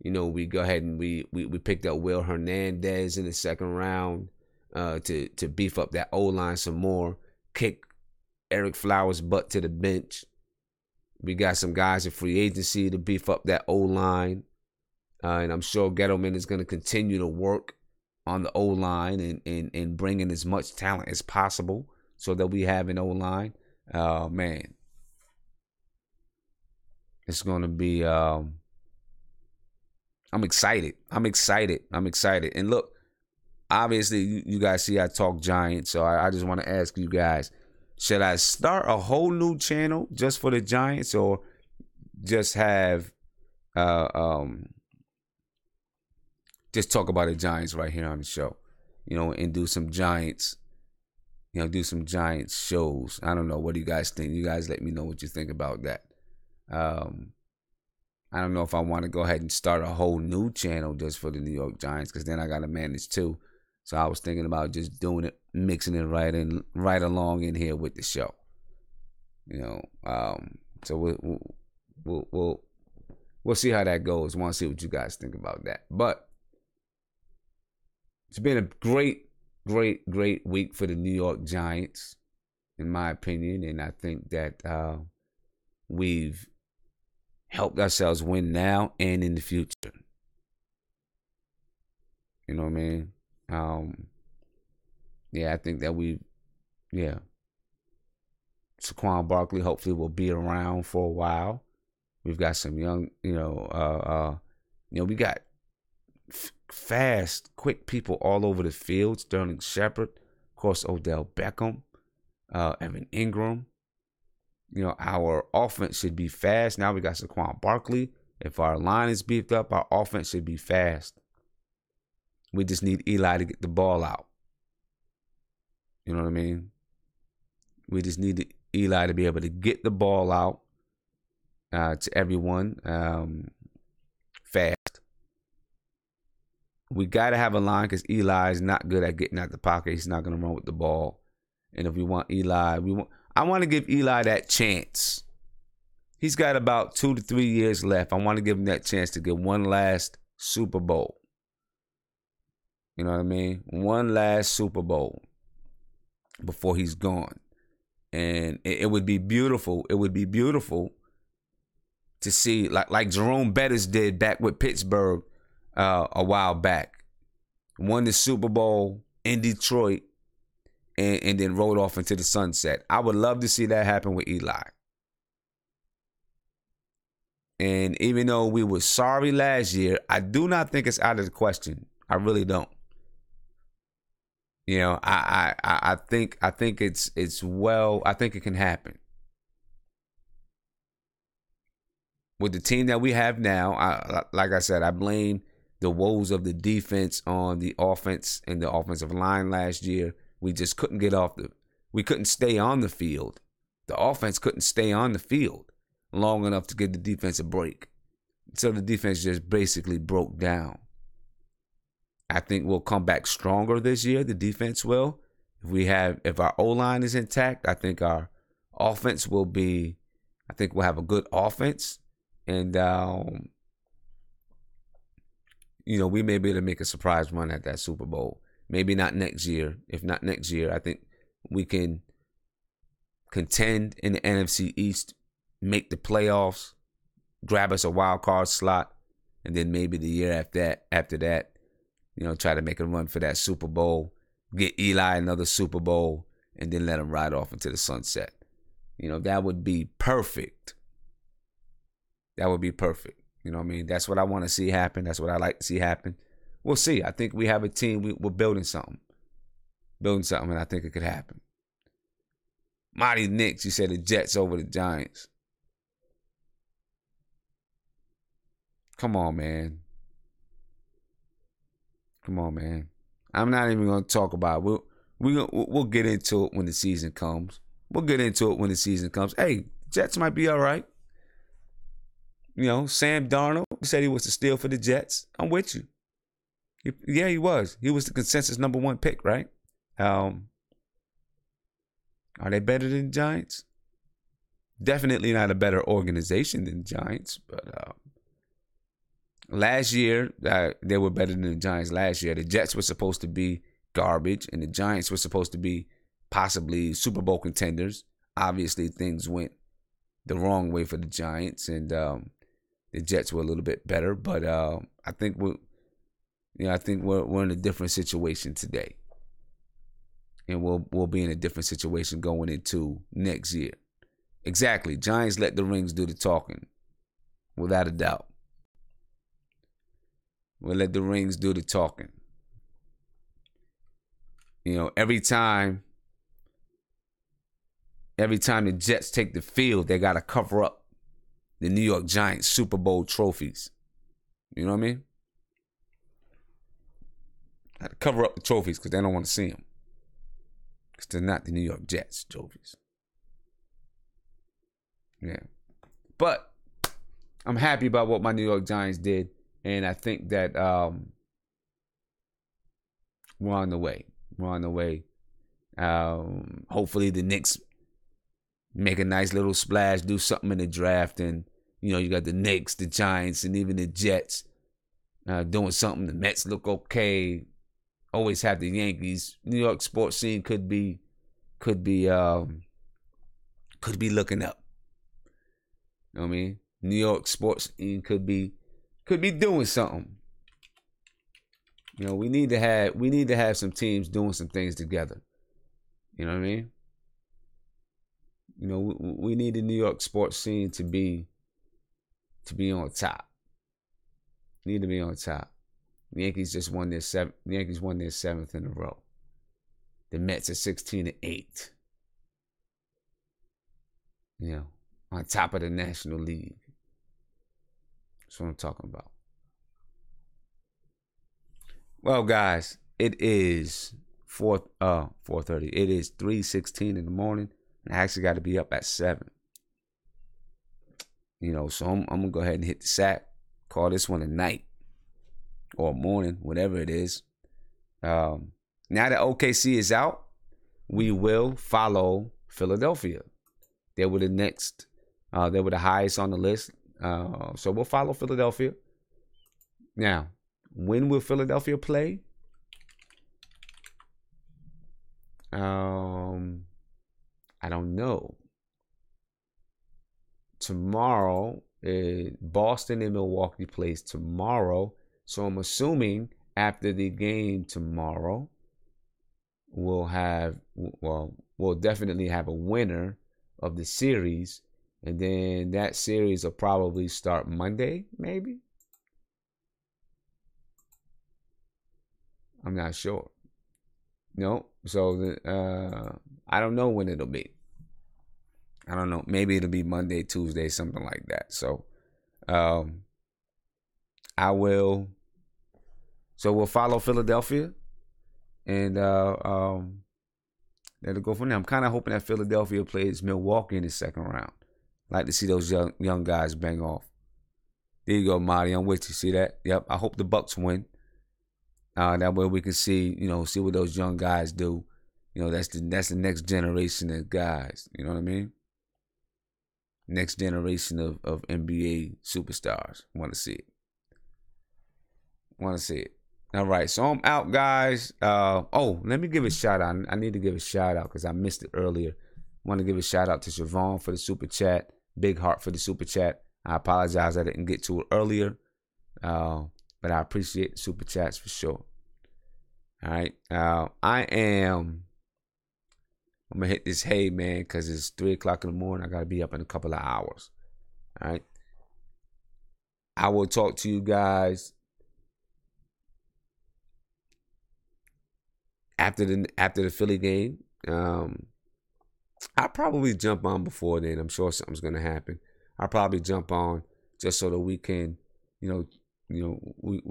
we go ahead and we picked up Will Hernandez in the second round to beef up that O-line some more, kick Eric Flowers' butt to the bench. We got some guys in free agency to beef up that O-line. And I'm sure Gettleman is going to continue to work on the O-line and bring in as much talent as possible so that we have an O-line. Man. It's going to be... I'm excited. And look, obviously, you guys see I talk Giants, so I just want to ask you guys, should I start a whole new channel just for the Giants, or just have just talk about the Giants right here on the show, and do some Giants, shows? I don't know. What do you guys think? You guys let me know what you think about that. I don't know if I want to go ahead and start a whole new channel just for the New York Giants, because then I got to manage 2. So I was thinking about just doing it, mixing it right along in here with the show. So we'll see how that goes. Want to see what you guys think about that. But it's been a great week for the New York Giants, in my opinion, and I think that we've helped ourselves win now and in the future. You know what I mean? I think that Saquon Barkley hopefully will be around for a while. We've got some young, we got fast, quick people all over the field. Sterling Shepard, of course, Odell Beckham, Evan Ingram. Our offense should be fast. Now we got Saquon Barkley. If our line is beefed up, our offense should be fast. We just need Eli to get the ball out. You know what I mean? We just need Eli to be able to get the ball out to everyone fast. We got to have a line because Eli is not good at getting out the pocket. He's not going to run with the ball. And if we want Eli, I want to give Eli that chance. He's got about 2 to 3 years left. I want to give him that chance to get one last Super Bowl. You know what I mean? One last Super Bowl before he's gone. And it would be beautiful. It would be beautiful to see, like Jerome Bettis did back with Pittsburgh a while back. Won the Super Bowl in Detroit and then rode off into the sunset. I would love to see that happen with Eli. And even though we were sorry last year, I do not think it's out of the question. I really don't. You know, I think it's well. I think it can happen with the team that we have now. Like I said, I blame the woes of the defense on the offense and the offensive line last year. We just couldn't we couldn't stay on the field. The offense couldn't stay on the field long enough to give the defense a break. So the defense just basically broke down. I think we'll come back stronger this year. The defense will. If our O-line is intact, I think our offense will be, I think we'll have a good offense. And, we may be able to make a surprise run at that Super Bowl. Maybe not next year. If not next year, I think we can contend in the NFC East, make the playoffs, grab us a wild card slot, and then maybe the year after that, try to make a run for that Super Bowl, get Eli another Super Bowl, and then let him ride off into the sunset. That would be perfect. That would be perfect. You know what I mean? That's what I want to see happen. That's what I like to see happen. We'll see. I think we have a team. We're building something. And I think it could happen. Mighty Knicks, you said the Jets over the Giants. Come on, man. I'm not even going to talk about it. We'll get into it when the season comes. Hey, Jets might be all right. Sam Darnold said he was the steal for the Jets. I'm with you. Yeah, he was. He was the consensus number 1 pick, right? Are they better than the Giants? Definitely not a better organization than the Giants, but last year, they were better than the Giants last year. The Jets were supposed to be garbage, and the Giants were supposed to be possibly Super Bowl contenders. Obviously, things went the wrong way for the Giants, and the Jets were a little bit better. But I think we're in a different situation today, and we'll be in a different situation going into next year. Exactly, Giants let the rings do the talking, without a doubt. We'll let the rings do the talking. Every time the Jets take the field, they got to cover up the New York Giants Super Bowl trophies. You know what I mean? Got to cover up the trophies because they don't want to see them. Because they're not the New York Jets trophies. Yeah. But I'm happy about what my New York Giants did. And I think that we're on the way. Hopefully the Knicks make a nice little splash, do something in the draft. And, you got the Knicks, the Giants, and even the Jets doing something. The Mets look okay. Always have the Yankees. New York sports scene could be looking up. You know what I mean? New York sports scene could be doing something. We need to have some teams doing some things together. You know what I mean? We need the New York sports scene to be on top. Need to be on top. The Yankees just won their seventh. The Yankees won their 7th in a row. The Mets are 16-8. On top of the National League. That's what I'm talking about. Well, guys, it is 4:30. It is 3:16 in the morning, and I actually got to be up at 7. So I'm gonna go ahead and hit the sack. Call this one a night or morning, whatever it is. Now that OKC is out, we will follow Philadelphia. They were the next. They were the highest on the list. So we'll follow Philadelphia. Now, when will Philadelphia play? I don't know. Tomorrow, Boston and Milwaukee plays tomorrow. So I'm assuming after the game tomorrow, we'll definitely have a winner of the series. And then that series will probably start Monday, maybe. I'm not sure. No, so I don't know when it'll be. I don't know. Maybe it'll be Monday, Tuesday, something like that. So, I will. So we'll follow Philadelphia, and that'll go from there. I'm kind of hoping that Philadelphia plays Milwaukee in the second round. Like to see those young guys bang off. There you go, Marty. I'm with you. See that? Yep. I hope the Bucks win. That way we can see what those young guys do. That's the next generation of guys. You know what I mean? Next generation of NBA superstars. Want to see it. All right, so I'm out, guys. Let me give a shout out. I need to give a shout out because I missed it earlier. Want to give a shout out to Siobhan for the super chat. Big heart for the super chat. I apologize I didn't get to it earlier, but I appreciate the super chats for sure. All right, I'm gonna hit this hay, man, because it's 3:00 in the morning. I gotta be up in a couple of hours. All right, I will talk to you guys after the Philly game. I'll probably jump on before then. I'm sure something's gonna happen. I'll probably jump on just so that we can, we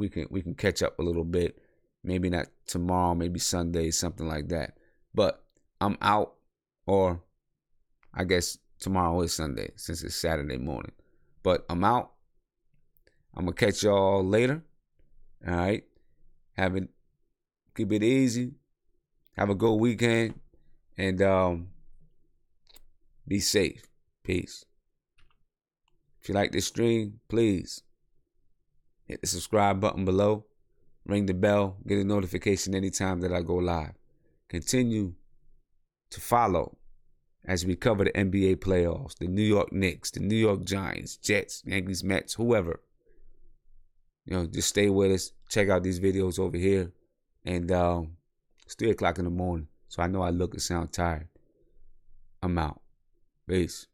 can catch up a little bit. Maybe not tomorrow, maybe Sunday, something like that. But I'm out, or I guess tomorrow is Sunday since it's Saturday morning. But I'm out. I'm gonna catch y'all later. All right. Keep it easy. Have a good weekend, and be safe. Peace. If you like this stream, please hit the subscribe button below. Ring the bell. Get a notification anytime that I go live. Continue to follow as we cover the NBA playoffs, the New York Knicks, the New York Giants, Jets, Yankees, Mets, whoever. Just stay with us. Check out these videos over here. And it's 3:00 in the morning, so I know I look and sound tired. I'm out. Peace.